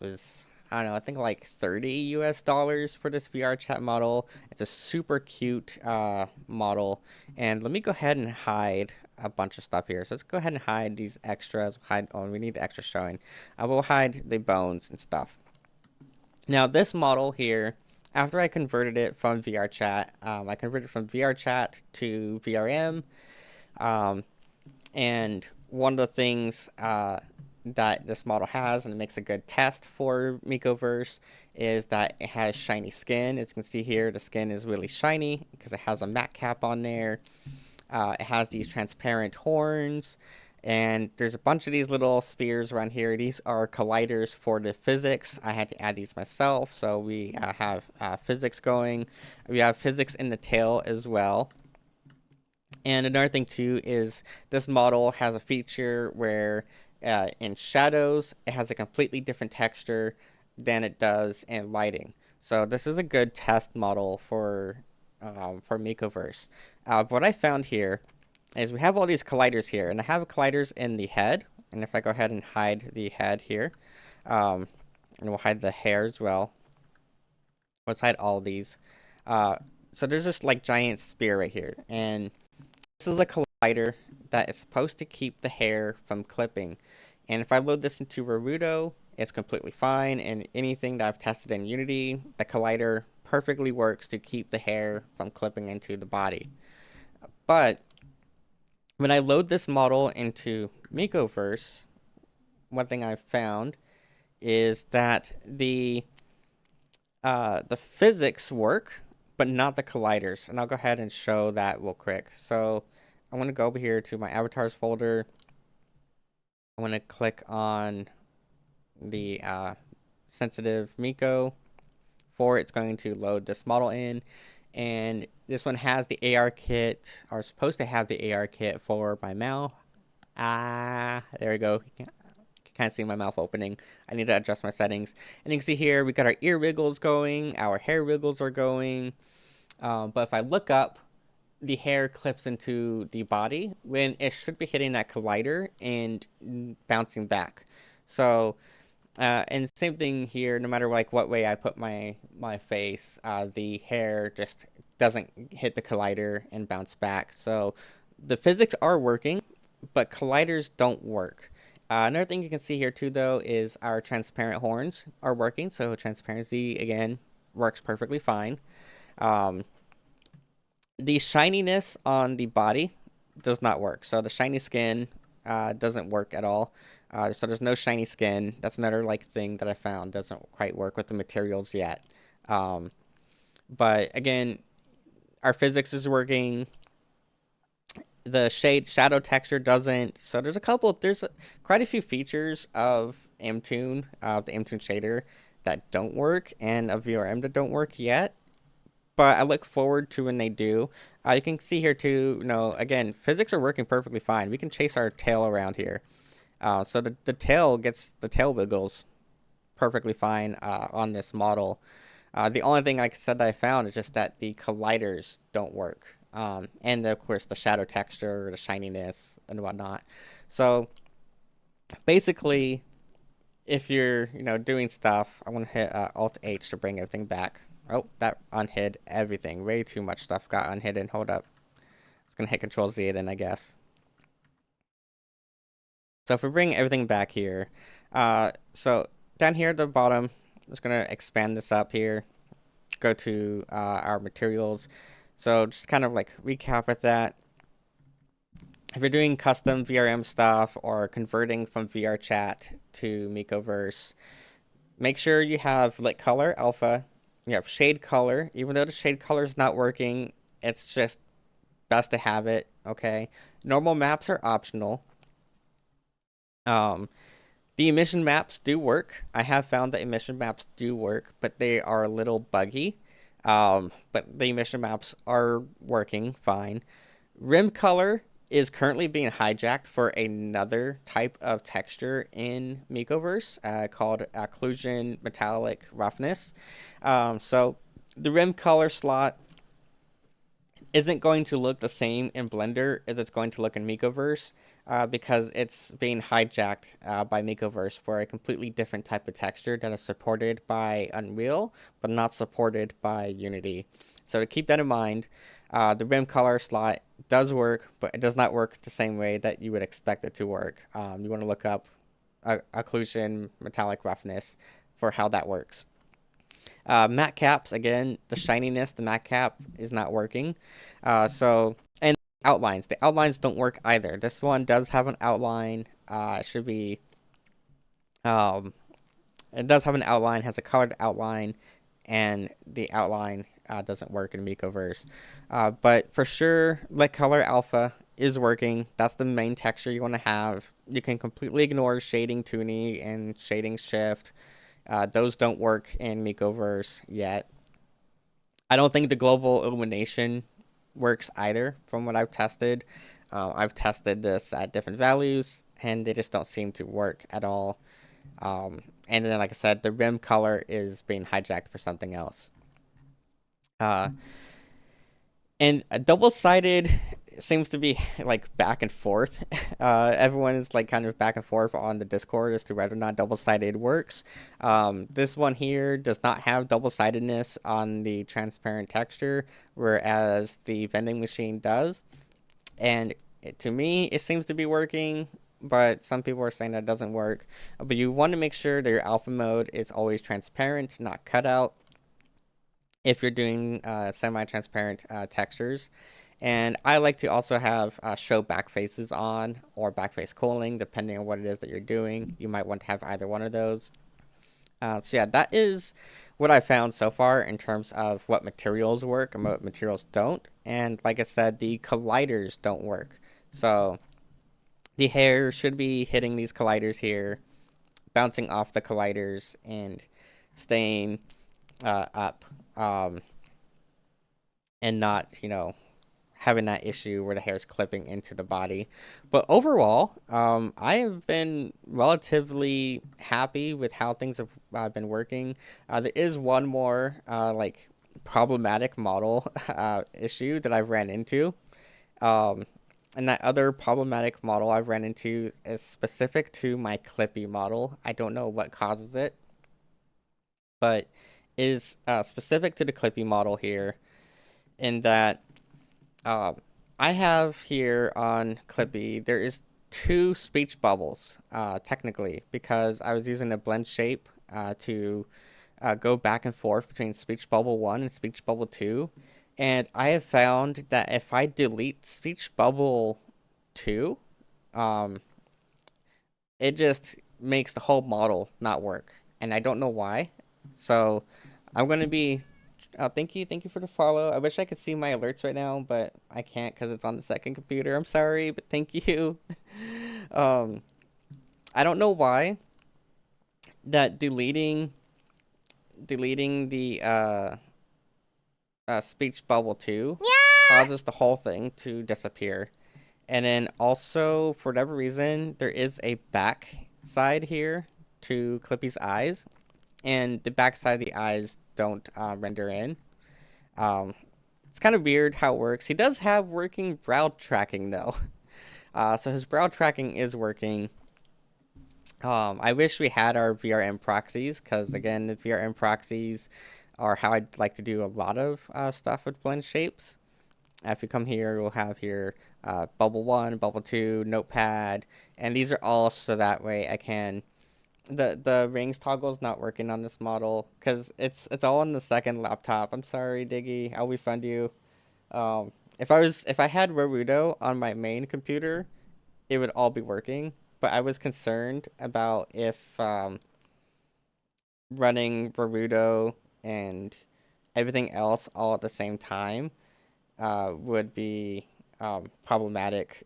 S1: It was, I don't know, I think like $30 for this VR chat model. It's a super cute model. And let me go ahead and hide a bunch of stuff here. So let's go ahead and hide these extras. We need the extra showing. I will hide the bones and stuff. Now this model here, after I converted it from VR chat, I converted it from VR chat to VRM. And one of the things that this model has, and it makes a good test for Mikoverse, is that it has shiny skin. As you can see here, the skin is really shiny because it has a matte cap on there. It has these transparent horns, and there's a bunch of these little spheres around here. These are colliders for the physics. I had to add these myself, so we have physics going. We have physics in the tail as well. And another thing too is this model has a feature where in shadows it has a completely different texture than it does in lighting. So this is a good test model for Mikoverse. What I found here is we have all these colliders here, and I have colliders in the head. And if I go ahead and hide the head here, and we'll hide the hair as well. Let's hide all of these. So there's this like giant spear right here, and this is a collider that is supposed to keep the hair from clipping. And if I load this into Vroid, it's completely fine. And anything that I've tested in Unity, the collider perfectly works to keep the hair from clipping into the body. But when I load this model into Mikoverse, one thing I've found is that the physics work, but not the colliders. And I'll go ahead and show that real quick. So I want to go over here to my avatars folder. I want to click on the sensitive Miko for it's going to load this model in. And this one has the AR kit, or supposed to have the AR kit for my mouth. There we go. You can kind of see my mouth opening. I need to adjust my settings. And you can see here, we got our ear wiggles going, our hair wiggles are going. But if I look up, the hair clips into the body when it should be hitting that collider and bouncing back. So, and same thing here, no matter like what way I put my face, the hair just doesn't hit the collider and bounce back. So the physics are working, but colliders don't work. Another thing you can see here too, though, is our transparent horns are working. So transparency, again, works perfectly fine. The shininess on the body does not work. So the shiny skin doesn't work at all. So there's no shiny skin. That's another like thing that I found doesn't quite work with the materials yet. But again, our physics is working. The shadow texture doesn't. So there's quite a few features of Mtoon, the Mtoon shader, that don't work, and of VRM that don't work yet. But I look forward to when they do. You can see here too, you know, again, physics are working perfectly fine. We can chase our tail around here. So the tail wiggles perfectly fine on this model. The only thing, like I said, that I found is just that the colliders don't work. And of course the shadow texture, the shininess and whatnot. So basically, if you're, you know, doing stuff, I want to hit Alt H to bring everything back. Oh, that unhid everything. Way too much stuff got unhidden. Hold up. I was going to hit Control Z then, I guess. So if we bring everything back here, so down here at the bottom, I'm just going to expand this up here. Go to our materials. So just kind of like recap with that. If you're doing custom VRM stuff or converting from VR chat to Mikoverse, make sure you have lit color alpha You have shade color. Even though the shade color is not working, it's just best to have it. Okay. Normal maps are optional. Um, the emission maps do work. I have found that emission maps do work, but they are a little buggy. But the emission maps are working fine. Rim color is currently being hijacked for another type of texture in Mikoverse called occlusion metallic roughness. So the rim color slot isn't going to look the same in Blender as it's going to look in Mikoverse because it's being hijacked by Mikoverse for a completely different type of texture that is supported by Unreal but not supported by Unity. So to keep that in mind, the rim color slot does work, but it does not work the same way that you would expect it to work. You want to look up occlusion metallic roughness for how that works. Matte caps, again, the shininess, the matte cap is not working. And outlines. The outlines don't work either. This one does have an outline. It should be, um, it does have an outline, has a colored outline, and the outline doesn't work in Mikoverse. But for sure, Lit Color Alpha is working. That's the main texture you want to have. You can completely ignore shading tuning and shading shift. Those don't work in Mikoverse yet. I don't think the global illumination works either from what I've tested. I've tested this at different values and they just don't seem to work at all. And then, like I said, the rim color is being hijacked for something else. And a double-sided seems to be like back and forth. Everyone is like kind of back and forth on the Discord as to whether or not double-sided works. This one here does not have double-sidedness on the transparent texture, whereas the vending machine does. And to me, it seems to be working, but some people are saying that it doesn't work. But you want to make sure that your alpha mode is always transparent, not cut out, if you're doing semi-transparent textures. And I like to also have show back faces on or backface cooling, depending on what it is that you're doing. You might want to have either one of those. So yeah, that is what I found so far in terms of what materials work and what materials don't. And like I said, the colliders don't work. So the hair should be hitting these colliders here, bouncing off the colliders and staying up, and not, having that issue where the hair is clipping into the body. But overall, I have been relatively happy with how things have been working. There is one more like problematic model issue that I've ran into. Um, and that other problematic model I've ran into is specific to my Clippy model. I don't know what causes it, but is specific to the Clippy model here in that I have here on Clippy, there is two speech bubbles, technically, because I was using a blend shape to go back and forth between speech bubble 1 and speech bubble 2. And I have found that if I delete speech bubble 2, um, it just makes the whole model not work. And I don't know why. So I'm going to be thank you for the follow. I wish I could see my alerts right now, but I can't because it's on the second computer. I'm sorry, but thank you. um, I don't know why that deleting the speech bubble 2 causes the whole thing to disappear. And then also, for whatever reason, there is a back side here to Clippy's eyes, and the back side of the eyes don't render in. It's kind of weird how it works. He does have working brow tracking though. So his brow tracking is working. I wish we had our VRM proxies because again, the VRM proxies are how I'd like to do a lot of stuff with blend shapes. If you come here, we'll have here bubble 1, bubble 2, notepad, and these are all so that way I can the rings toggle is not working on this model because it's all on the second laptop. I'm sorry, Diggy. I'll refund you. If I had Naruto on my main computer, it would all be working. But I was concerned about if running Naruto and everything else all at the same time would be problematic.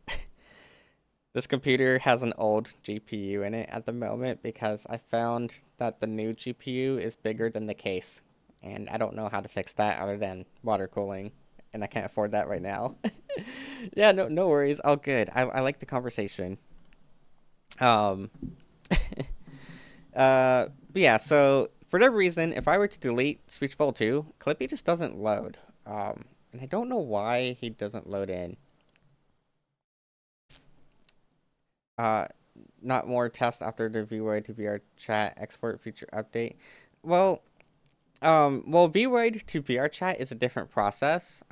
S1: This computer has an old GPU in it at the moment because I found that the new GPU is bigger than the case. And I don't know how to fix that other than water cooling. And I can't afford that right now. Yeah, no worries. All good. I like the conversation. Um, but yeah, so for whatever reason, if I were to delete Speech Bubble 2, Clippy just doesn't load. And I don't know why he doesn't load in. Uh, Not more tests after the Vroid to VR chat export feature update. Well, Vroid to VR chat is a different process.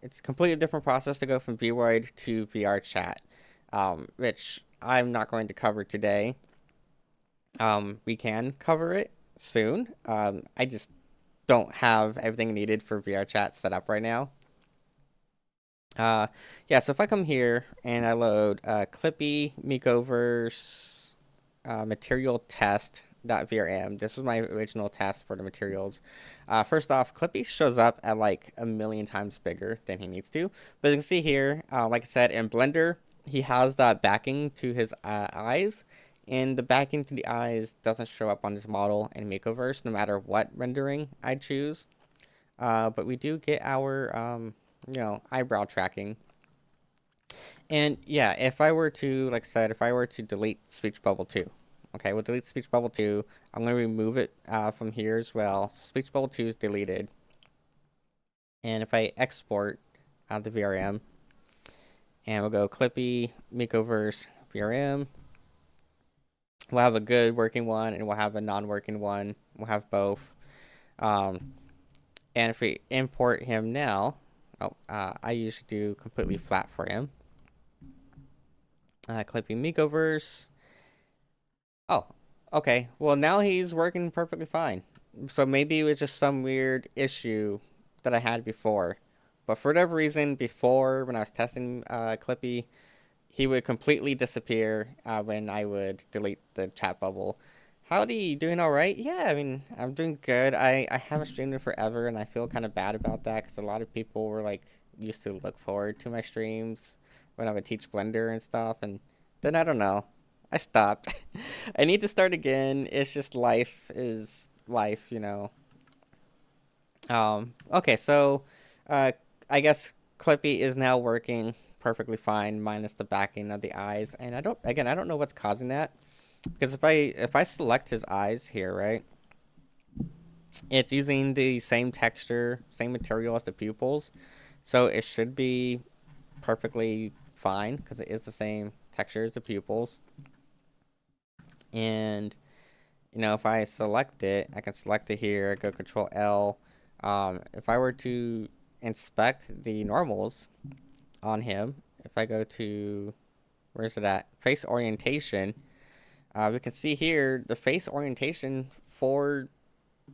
S1: It's a completely different process to go from Vroid to VR chat, which I'm not going to cover today. We can cover it soon. I just don't have everything needed for VR chat set up right now. Yeah, so if I come here and I load Clippy Mikoverse material test.vrm, this was my original test for the materials. First off, Clippy shows up at like a million times bigger than he needs to. But you can see here, like I said, in Blender, he has that backing to his eyes. And the backing to the eyes doesn't show up on this model in Mikoverse, no matter what rendering I choose. But we do get our eyebrow tracking. And yeah, if I were to, like I said, if I were to delete Speech Bubble 2, okay, we'll delete Speech Bubble 2. I'm going to remove it from here as well. Speech Bubble 2 is deleted. And if I export out the VRM, and we'll go Clippy, Mikoverse, VRM, we'll have a good working one, and we'll have a non-working one. We'll have both. And if we import him now, I usually do completely flat for him. Clipping Mikoverse. Oh, okay. Well, now he's working perfectly fine. So maybe it was just some weird issue that I had before. But for whatever reason, before when I was testing Clippy, he would completely disappear when I would delete the chat bubble. Howdy, you doing all right? Yeah, I mean, I'm doing good. I haven't streamed in forever, and I feel kind of bad about that because a lot of people were like used to look forward to my streams when I would teach Blender and stuff, and then I don't know, I stopped. I need to start again. It's just life is life, you know. Okay, so uh, I guess Clippy is now working perfectly fine, minus the backing of the eyes, and I don't know what's causing that. Because if I select his eyes here, right, it's using the same texture, same material as the pupils, so it should be perfectly fine because it is the same texture as the pupils. And you know, if I select it, I can select it here. Go Control L. If I were to inspect the normals on him, if I go to where's it at? Face orientation. We can see here the face orientation for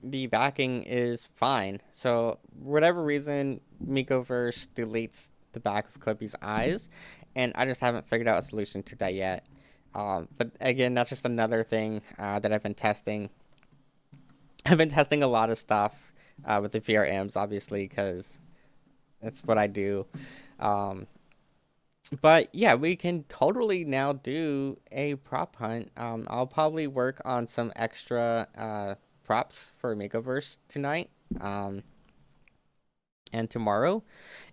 S1: the backing is fine. So whatever reason, Mikoverse deletes the back of Clippy's eyes, and I just haven't figured out a solution to that yet. But again, that's just another thing that I've been testing. I've been testing a lot of stuff with the VRMs, obviously, because that's what I do. Um, But yeah, we can totally now do a prop hunt. I'll probably work on some extra props for Makeoverse tonight and tomorrow.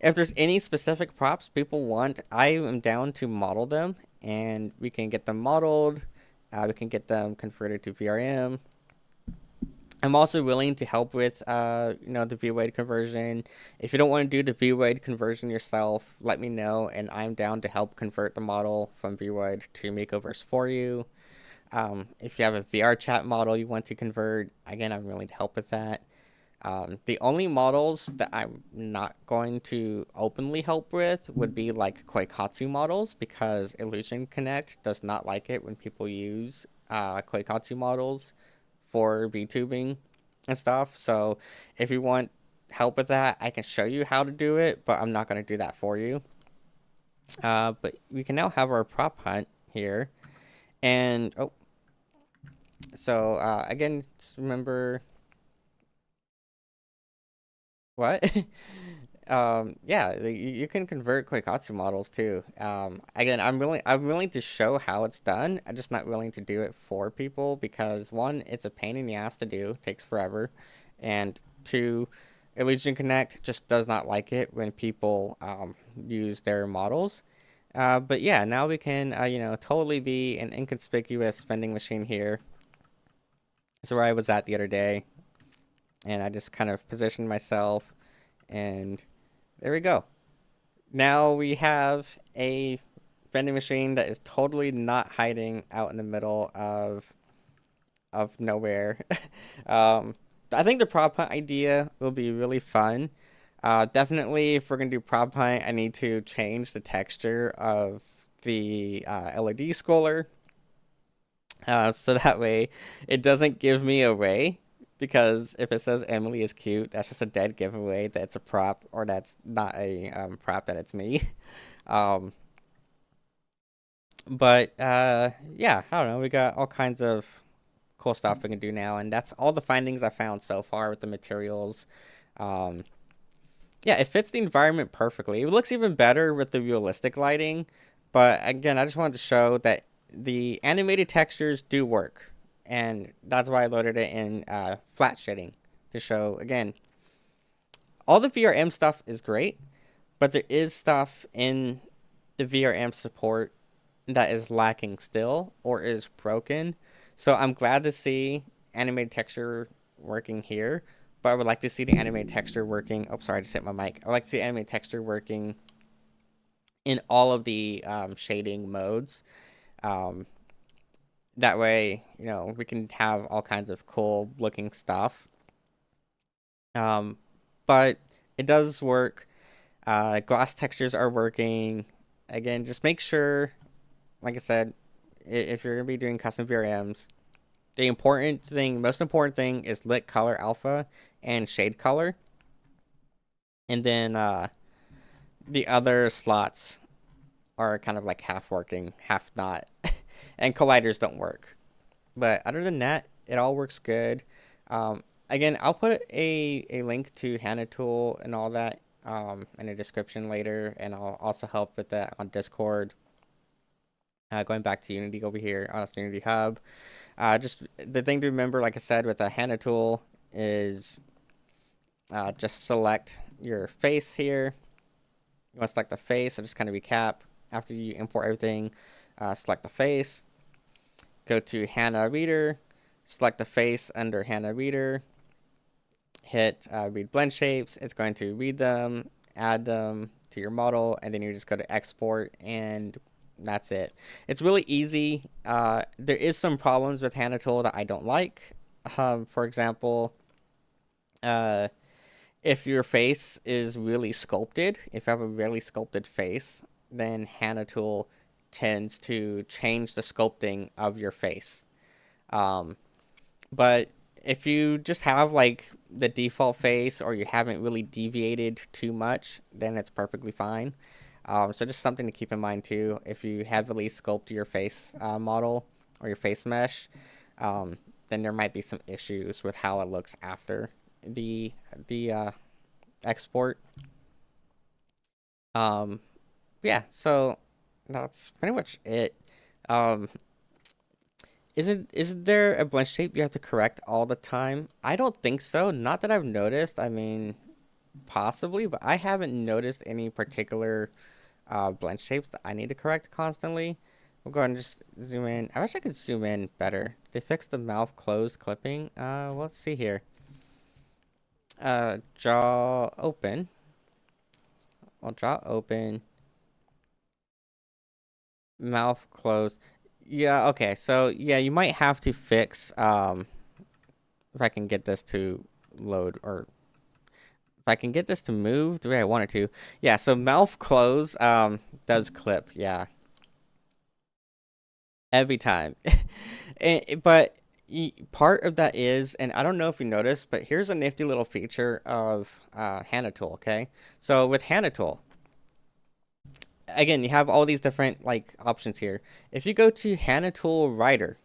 S1: If there's any specific props people want, I am down to model them, and we can get them modeled. We can get them converted to VRM. I'm also willing to help with, the VWADE conversion. If you don't want to do the VWADE conversion yourself, let me know, and I'm down to help convert the model from VWADE to Makeoverse for you. If you have a VR chat model you want to convert, again, I'm willing to help with that. The only models that I'm not going to openly help with would be like Koikatsu models, because Illusion Connect does not like it when people use Koikatsu models for VTubing and stuff. So if you want help with that, I can show you how to do it, but I'm not going to do that for you. But we can now have our prop hunt here. And, so again, just remember What? Yeah, you can convert Koikatsu models too. Again, I'm willing to show how it's done. I'm just not willing to do it for people because one, it's a pain in the ass to do, takes forever, and two, Illusion Connect just does not like it when people use their models. But yeah, now we can totally be an inconspicuous vending machine here. That's where I was at the other day, and I just kind of positioned myself, and there we go. Now we have a vending machine that is totally not hiding out in the middle of nowhere. um, I think the prop hunt idea will be really fun. Definitely, if we're gonna do prop hunt, I need to change the texture of the LED scroller, so that way it doesn't give me away. Because if it says Emily is cute, that's just a dead giveaway that it's a prop, or that's not a prop, that it's me. Um, but yeah, I don't know. We got all kinds of cool stuff we can do now, and that's all the findings I found so far with the materials. Um, yeah, it fits the environment perfectly. It looks even better with the realistic lighting, but again, I just wanted to show that the animated textures do work, and that's why I loaded it in flat shading to show again. All the VRM stuff is great, but there is stuff in the VRM support that is lacking still or is broken. So I'm glad to see animated texture working here, but I would like to see the animated texture working. Oh, sorry, I just hit my mic. I would like to see animated texture working in all of the shading modes. Um, that way, we can have all kinds of cool looking stuff. But it does work. Glass textures are working. Again, just make sure, like I said, if you're gonna be doing custom VRMs, most important thing is lit color alpha and shade color, and then the other slots are kind of like half working, half not, and colliders don't work. But other than that, it all works good. Again, I'll put a link to Hana Tool and all that in the description later, and I'll also help with that on Discord. Going back to Unity over here on Unity Hub. Just the thing to remember, like I said, with the Hana Tool is just select your face here. You want to select the face, so just kind of recap. After you import everything, select the face. Go to Hana Reader, select the face under Hana Reader, hit read blend shapes. It's going to read them, add them to your model, and then you just go to export, and that's it. It's really easy. There is some problems with Hana Tool that I don't like. For example, if your face is really sculpted, if you have a really sculpted face, then Hana Tool tends to change the sculpting of your face. But if you just have like the default face, or you haven't really deviated too much, then it's perfectly fine. So just something to keep in mind too. If you heavily sculpt your face model or your face mesh, then there might be some issues with how it looks after the export. Yeah, so that's pretty much it. Um, isn't there a blend shape you have to correct all the time? I don't think so. Not that I've noticed. I mean, possibly, but I haven't noticed any particular blend shapes that I need to correct constantly. We'll go ahead and just zoom in. I wish I could zoom in better. They fixed the mouth closed clipping. Let's see here. Jaw open. Well, jaw open. Mouth closed. Yeah, okay. So, yeah, you might have to fix if I can get this to load, or if I can get this to move the way I want it to. Yeah, so mouth close does clip, yeah. Every time. But part of that is, and I don't know if you noticed, but here's a nifty little feature of Hana Tool, okay? So with Hana Tool, again, you have all these different like options here. If you go to Hana Tool Writer,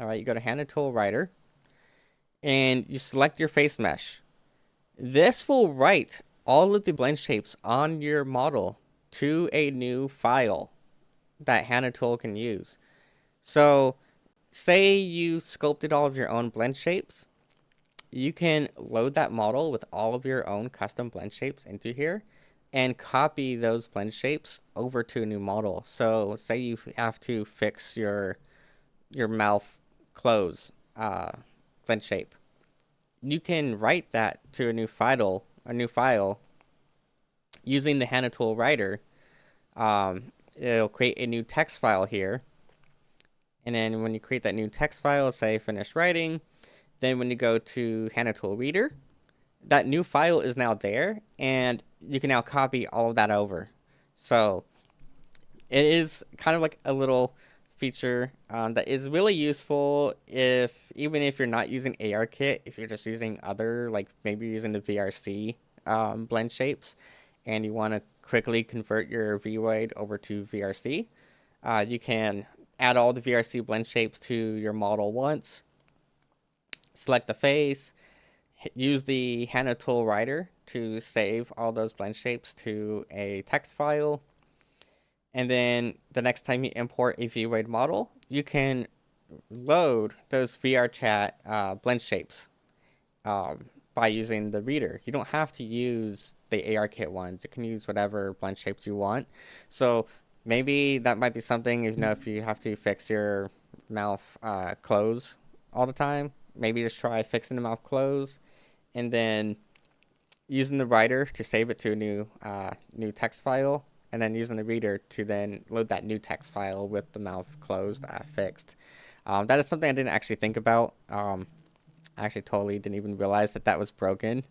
S1: all right, you go to Hana Tool Writer, and you select your face mesh. This will write all of the blend shapes on your model to a new file that Hana Tool can use. So say you sculpted all of your own blend shapes, you can load that model with all of your own custom blend shapes into here and copy those blend shapes over to a new model. So say you have to fix your mouth close blend shape. You can write that to a new file using the Hana Tool writer. It'll create a new text file here. And then when you create that new text file, say finish writing, then when you go to Hana Tool Reader, that new file is now there, and you can now copy all of that over. So it is kind of like a little feature that is really useful even if you're not using ARKit, if you're just using other, like maybe using the VRC blend shapes, and you want to quickly convert your Vroid over to VRC. You can add all the VRC blend shapes to your model once, select the face, use the Hana Tool writer to save all those blend shapes to a text file. And then the next time you import a Vroid model, you can load those VRChat blend shapes by using the reader. You don't have to use the ARKit ones. You can use whatever blend shapes you want. So maybe that might be something, if you have to fix your mouth close all the time, maybe just try fixing the mouth close and then using the writer to save it to a new text file, and then using the reader to then load that new text file with the mouth closed fixed. That is something I didn't actually think about. I actually totally didn't even realize that was broken.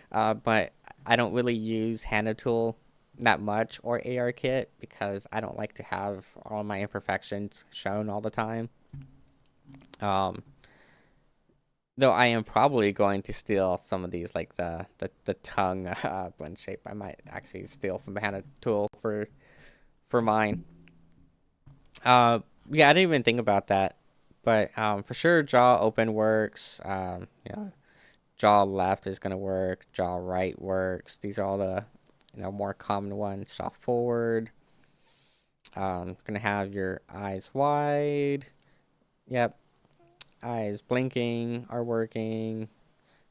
S1: But I don't really use Hana Tool that much or ARKit because I don't like to have all my imperfections shown all the time. Though I am probably going to steal some of these, like the tongue blend shape. I might actually steal from Hana Tool for mine. Yeah, I didn't even think about that, but for sure, jaw open works. Jaw left is gonna work. Jaw right works. These are all the more common ones. Jaw forward. Gonna have your eyes wide. Yep. Eyes blinking are working.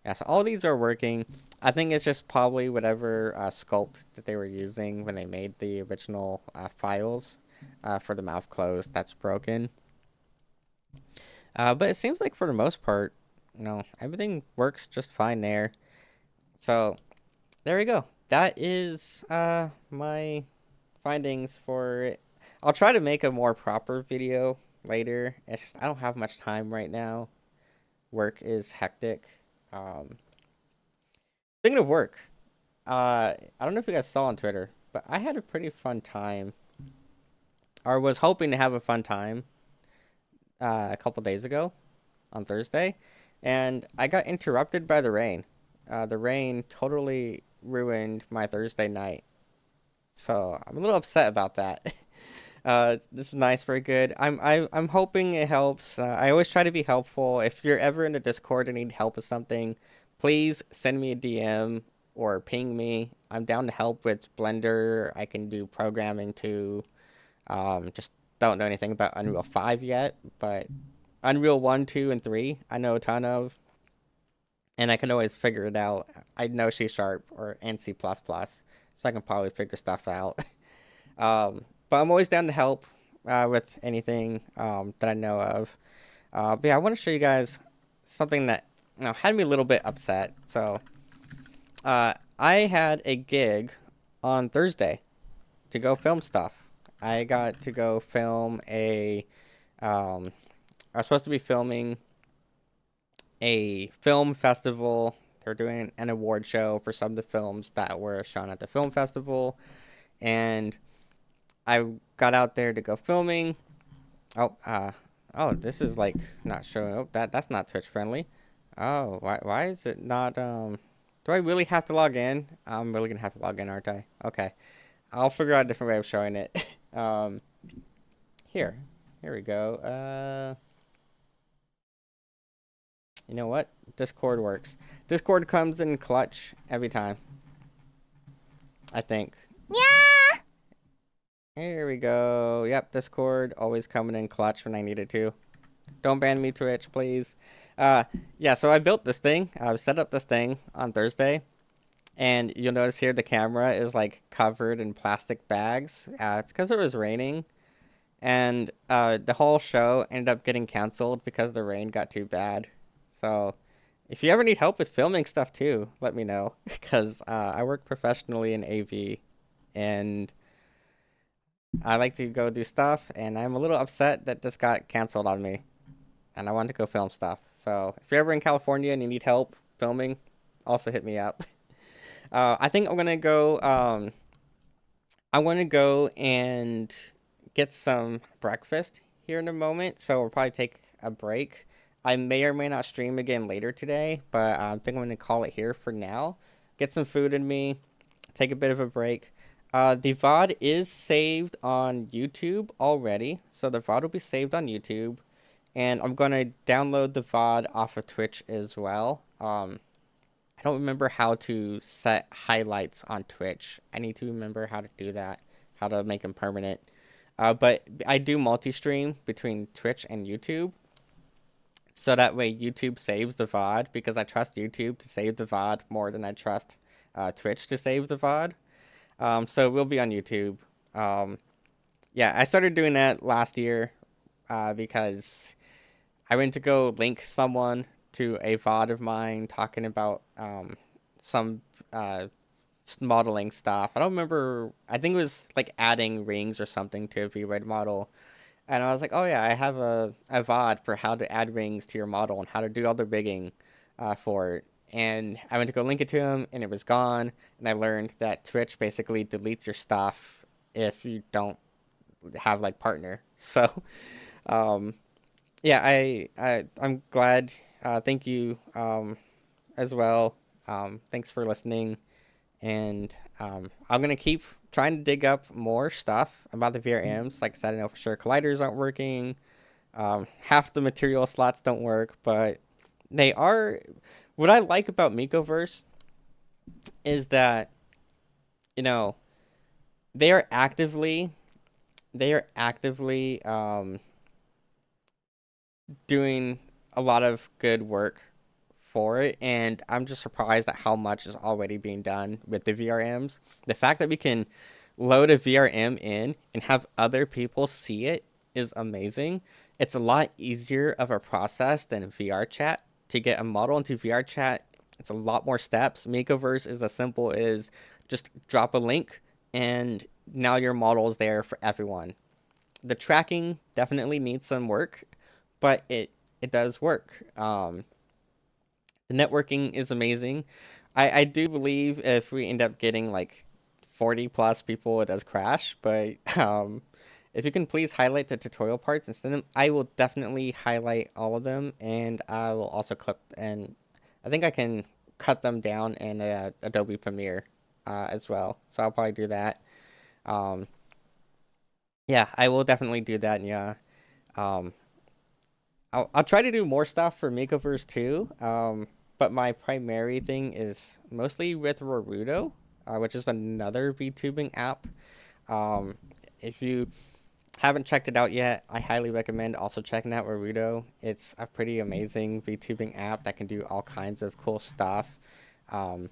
S1: Yeah, so all these are working. I think it's just probably whatever sculpt that they were using when they made the original files for the mouth closed that's broken. But it seems like for the most part, everything works just fine there. So there we go. That is my findings for it. I'll try to make a more proper video later. It's just I don't have much time right now. Work is hectic. Speaking of work, I don't know if you guys saw on Twitter, but I had a pretty fun time, or was hoping to have a fun time, a couple days ago on Thursday, and I got interrupted by the rain. The rain totally ruined my Thursday night, so I'm a little upset about that. This was nice, very good. I'm hoping it helps. I always try to be helpful. If you're ever in the Discord and need help with something, please send me a DM or ping me. I'm down to help with Blender. I can do programming too. Just don't know anything about Unreal 5 yet, but Unreal 1, 2, and 3 I know a ton of, and I can always figure it out. I know C# and C++, so I can probably figure stuff out. But I'm always down to help with anything that I know of. But yeah, I want to show you guys something that had me a little bit upset. So I had a gig on Thursday to go film stuff. I got to go film I was supposed to be filming a film festival. They're doing an award show for some of the films that were shown at the film festival, and I got out there to go filming. Oh, this is like not showing. Oh, that's not Twitch friendly. Oh, why is it not? Do I really have to log in? I'm really gonna have to log in, aren't I? Okay, I'll figure out a different way of showing it. Here we go. You know what? Discord works. Discord comes in clutch every time, I think.
S2: Yeah.
S1: Here we go. Yep, Discord always coming in clutch when I need it to. Don't ban me, Twitch, please. Uh, yeah, so I built this thing. I set up this thing on Thursday. And you'll notice here the camera is like covered in plastic bags. It's because it was raining. And the whole show ended up getting canceled because the rain got too bad. So if you ever need help with filming stuff too, let me know. Because I work professionally in AV. And I like to go do stuff. And I'm a little upset that this got canceled on me. And I want to go film stuff. So if you're ever in California and you need help filming, also hit me up. I think I'm gonna go. I want to go and get some breakfast here in a moment. So we'll probably take a break. I may or may not stream again later today, but I think I'm gonna call it here for now. Get some food in me. Take a bit of a break. The VOD is saved on YouTube already, so the VOD will be saved on YouTube, and I'm gonna download the VOD off of Twitch as well. I don't remember how to set highlights on Twitch. I need to remember how to do that, how to make them permanent. But I do multi-stream between Twitch and YouTube. So that way YouTube saves the VOD because I trust YouTube to save the VOD more than I trust Twitch to save the VOD. So we'll be on YouTube. Yeah, I started doing that last year because I went to go link someone to a VOD of mine talking about some modeling stuff. I don't remember. I think it was like adding rings or something to a Vroid model. And I was like, oh yeah, I have a VOD for how to add rings to your model and how to do all the rigging for it. And I went to go link it to him, and it was gone. And I learned that Twitch basically deletes your stuff if you don't have like partner. So, um, yeah, I'm glad. Thank you as well. Thanks for listening, and I'm gonna keep trying to dig up more stuff about the VRMs. Like I said, I know for sure colliders aren't working. Half the material slots don't work, but they are. What I like about Mikoverse is that you know they are actively they are actively doing a lot of good work for it, and I'm just surprised at how much is already being done with the VRMs. The fact that we can load a VRM in and have other people see it is amazing. It's a lot easier of a process than VR chat to get a model into VR chat. It's a lot more steps. Makeoverse is as simple as just drop a link and now your model is there for everyone. The tracking definitely needs some work, but it does work. The networking is amazing. I do believe if we end up getting like 40 plus people, it does crash. But if you can please highlight the tutorial parts and send them, I will definitely highlight all of them, and I will also clip, and I think I can cut them down in Adobe Premiere as well. So I'll probably do that. Um, yeah, I will definitely do that. Yeah. Um, I'll try to do more stuff for makeovers too. But my primary thing is mostly with Naruto, which is another VTubing app. Um, if you haven't checked it out yet, I highly recommend also checking out Naruto. It's a pretty amazing VTubing app that can do all kinds of cool stuff. Um,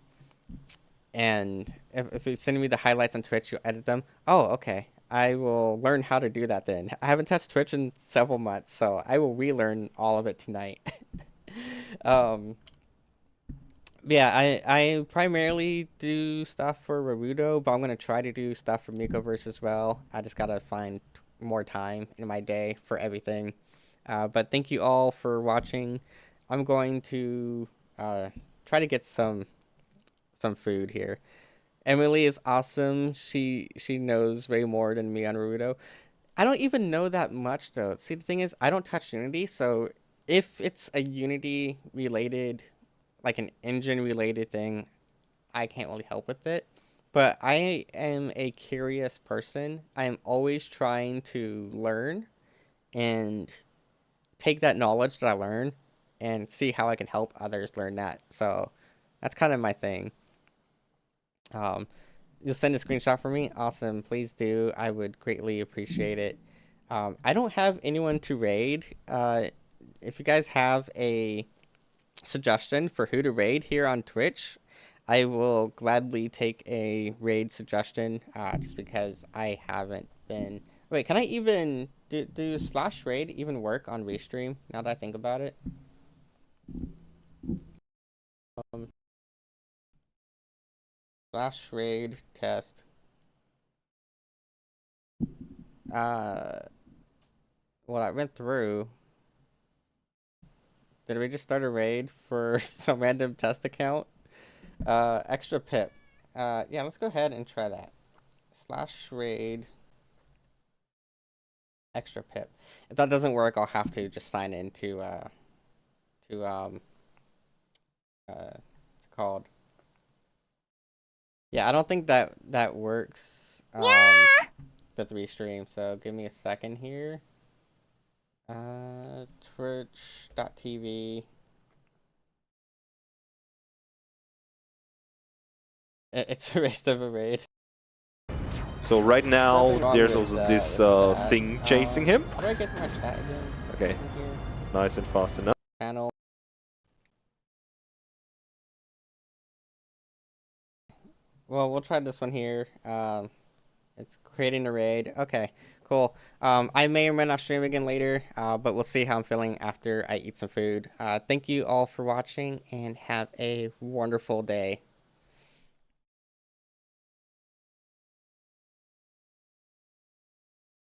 S1: and if you send me the highlights on Twitch, you'll edit them. Oh, okay. I will learn how to do that then. I haven't touched Twitch in several months, so I will relearn all of it tonight. um, yeah, I primarily do stuff for Naruto, but I'm gonna try to do stuff for Mikoverse as well. I just gotta find more time in my day for everything. But thank you all for watching. I'm going to try to get some food here. Emily is awesome. She knows way more than me on Naruto. I don't even know that much though. See, the thing is, I don't touch Unity, so if it's a Unity related, like an engine related thing, I can't really help with it. But I am a curious person. I am always trying to learn and take that knowledge that I learn and see how I can help others learn that. So that's kind of my thing. You'll send a screenshot for me? Awesome. Please do. I would greatly appreciate it. I don't have anyone to raid. If you guys have a suggestion for who to raid here on Twitch, I will gladly take a raid suggestion, just because I haven't been... Wait, can I even... Do slash raid even work on Restream, now that I think about it? Slash raid test. Well, I went through. Did we just start a raid for some random test account? Extra pip. Yeah, let's go ahead and try that. Slash raid extra pip. If that doesn't work, I'll have to just sign into what's it called? Yeah, I don't think that works with Restream, so give me a second here. Twitch.tv. It's a waste of a raid.
S2: So right now there's also this thing chasing him.
S1: How do I get to my chat again?
S2: Okay, nice and fast enough.
S1: Channel. Well, we'll try this one here. It's creating a raid. Okay, cool. I may or may not stream again later, but we'll see how I'm feeling after I eat some food. Thank you all for watching, and have a wonderful day.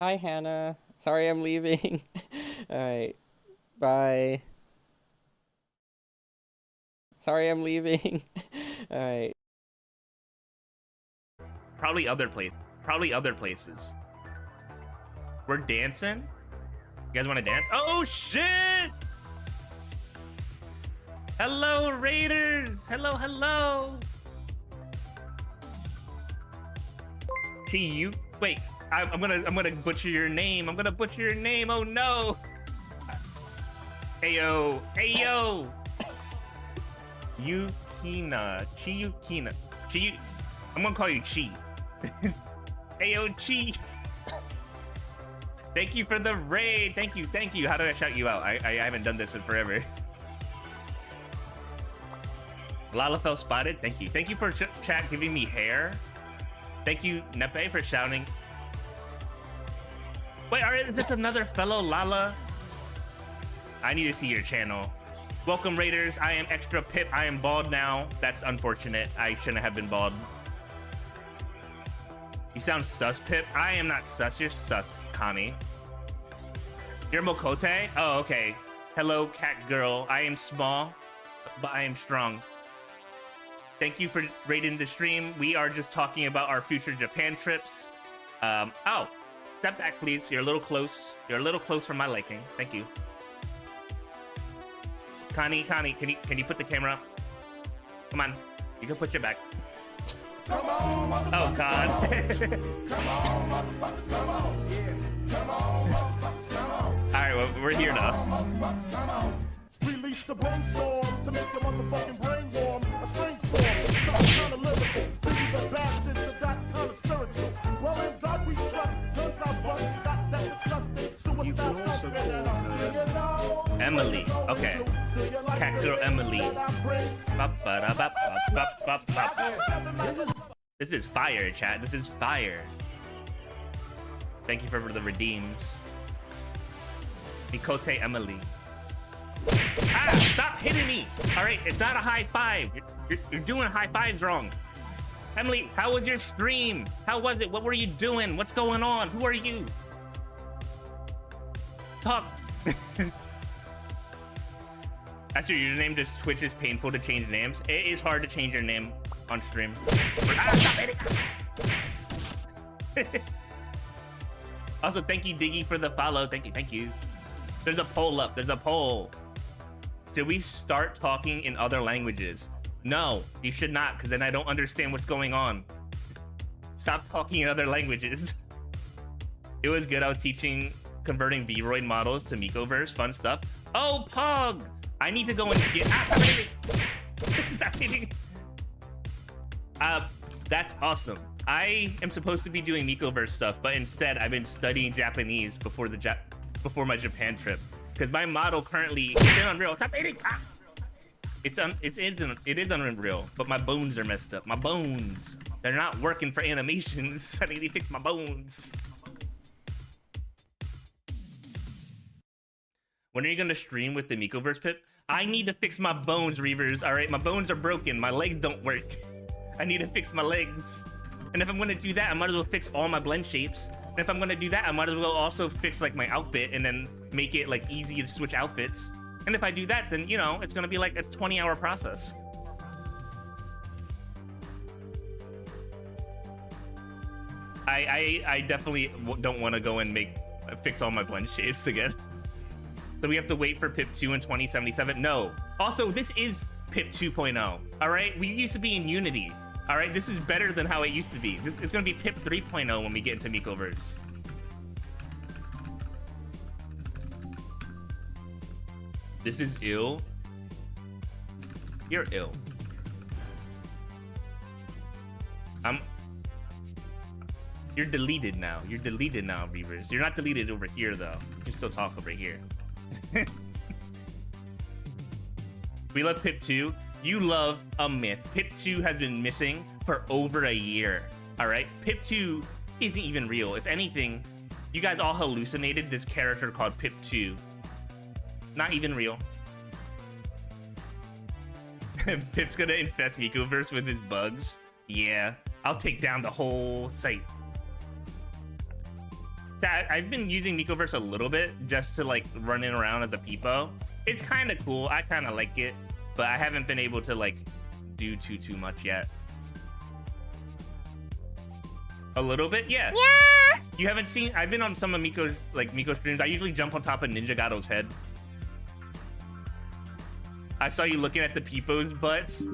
S1: Hi, Hannah. Sorry I'm leaving. Alright, bye. Sorry I'm leaving. Alright.
S3: Probably other places. We're dancing? You guys want to dance? Oh shit! Hello Raiders! Hello. You wait, I'm gonna butcher your name. Oh no! Heyo. Yukina. Chiyukina. I'm gonna call you Chi. Ayo Chi. Thank you for the raid. Thank you. How do I shout you out? I haven't done this in forever. Lala fell spotted. Thank you. Thank you for chat giving me hair. Thank you, Nepe, for shouting. Wait, is this another fellow Lala? I need to see your channel. Welcome, Raiders. I am Extra Pip. I am bald now. That's unfortunate. I shouldn't have been bald. You sound sus, Pip. I am not sus. You're sus, Connie. You're Mokote? Oh, okay. Hello, cat girl. I am small, but I am strong. Thank you for raiding the stream. We are just talking about our future Japan trips. Oh, step back, please. You're a little close. You're a little close for my liking. Thank you. Connie, can you put the camera up? Come on. You can put your back.
S4: Come on,
S3: oh God.
S4: come on, motherfuckers, come on. Yeah. Come on, motherfuckers, come on.
S3: Alright, well, we're here now.
S4: Come on. Release the brainstorm to make the motherfucking brain warm. A strange form, something kind of lyrical. These are bastards, so that's kind of spiritual. Well, in God we trust. Guns out, buns, stop that disgusting. Suicide something.
S3: Emily, okay. Cat girl Emily. This is fire, chat. This is fire. Thank you for the redeems. Mikote Emily. Ah, stop hitting me. All right, it's not a high five. You're doing high fives wrong. Emily, how was your stream? How was it? What were you doing? What's going on? Who are you? Talk. That's your username. Just Twitch is painful to change names. It is hard to change your name on stream. Ah, stop hitting. Also, thank you, Diggy, for the follow. Thank you. There's a poll up. There's a poll. Did we start talking in other languages? No, you should not, because then I don't understand what's going on. Stop talking in other languages. It was good. I was teaching converting Vroid models to Mikoverse. Fun stuff. Oh, Pog! I need to go and get. Stop hitting. Stop hitting. That's awesome. I am supposed to be doing Mikoverse stuff, but instead I've been studying Japanese before my Japan trip because my model currently is in Unreal. Stop hitting. It is Unreal, but my bones are messed up. My bones. They're not working for animations. I need to fix my bones. When are you gonna stream with the Mikoverse, Pip? I need to fix my bones, Reavers. All right, my bones are broken. My legs don't work. I need to fix my legs. And if I'm gonna do that, I might as well fix all my blend shapes. And if I'm gonna do that, I might as well also fix like my outfit and then make it like easy to switch outfits. And if I do that, then you know, it's gonna be like a 20-hour process. I definitely don't want to go and fix all my blend shapes again. So we have to wait for Pip 2 in 2077? No. Also, this is Pip 2.0. All right, we used to be in Unity. All right, this is better than how it used to be. It's gonna be Pip 3.0 when we get into Mikoverse. This is ill. You're ill. You're deleted now. You're deleted now, Reavers. You're not deleted over here though. You can still talk over here. We love Pip 2. You love a myth. Pip 2 has been missing for over a year. All right, Pip 2 isn't even real. If anything, you guys all hallucinated this character called Pip 2. Not even real. Pip's gonna infest Mikoverse with his bugs. Yeah, I'll take down the whole site. I've been using Mikoverse a little bit just to like running around as a peepo. It's kind of cool. I kind of like it, but I haven't been able to like do too much yet. A little bit, yeah.
S5: Yeah.
S3: You haven't seen? I've been on some of Miko streams. I usually jump on top of Ninja Gato's head. I saw you looking at the peepos' butts.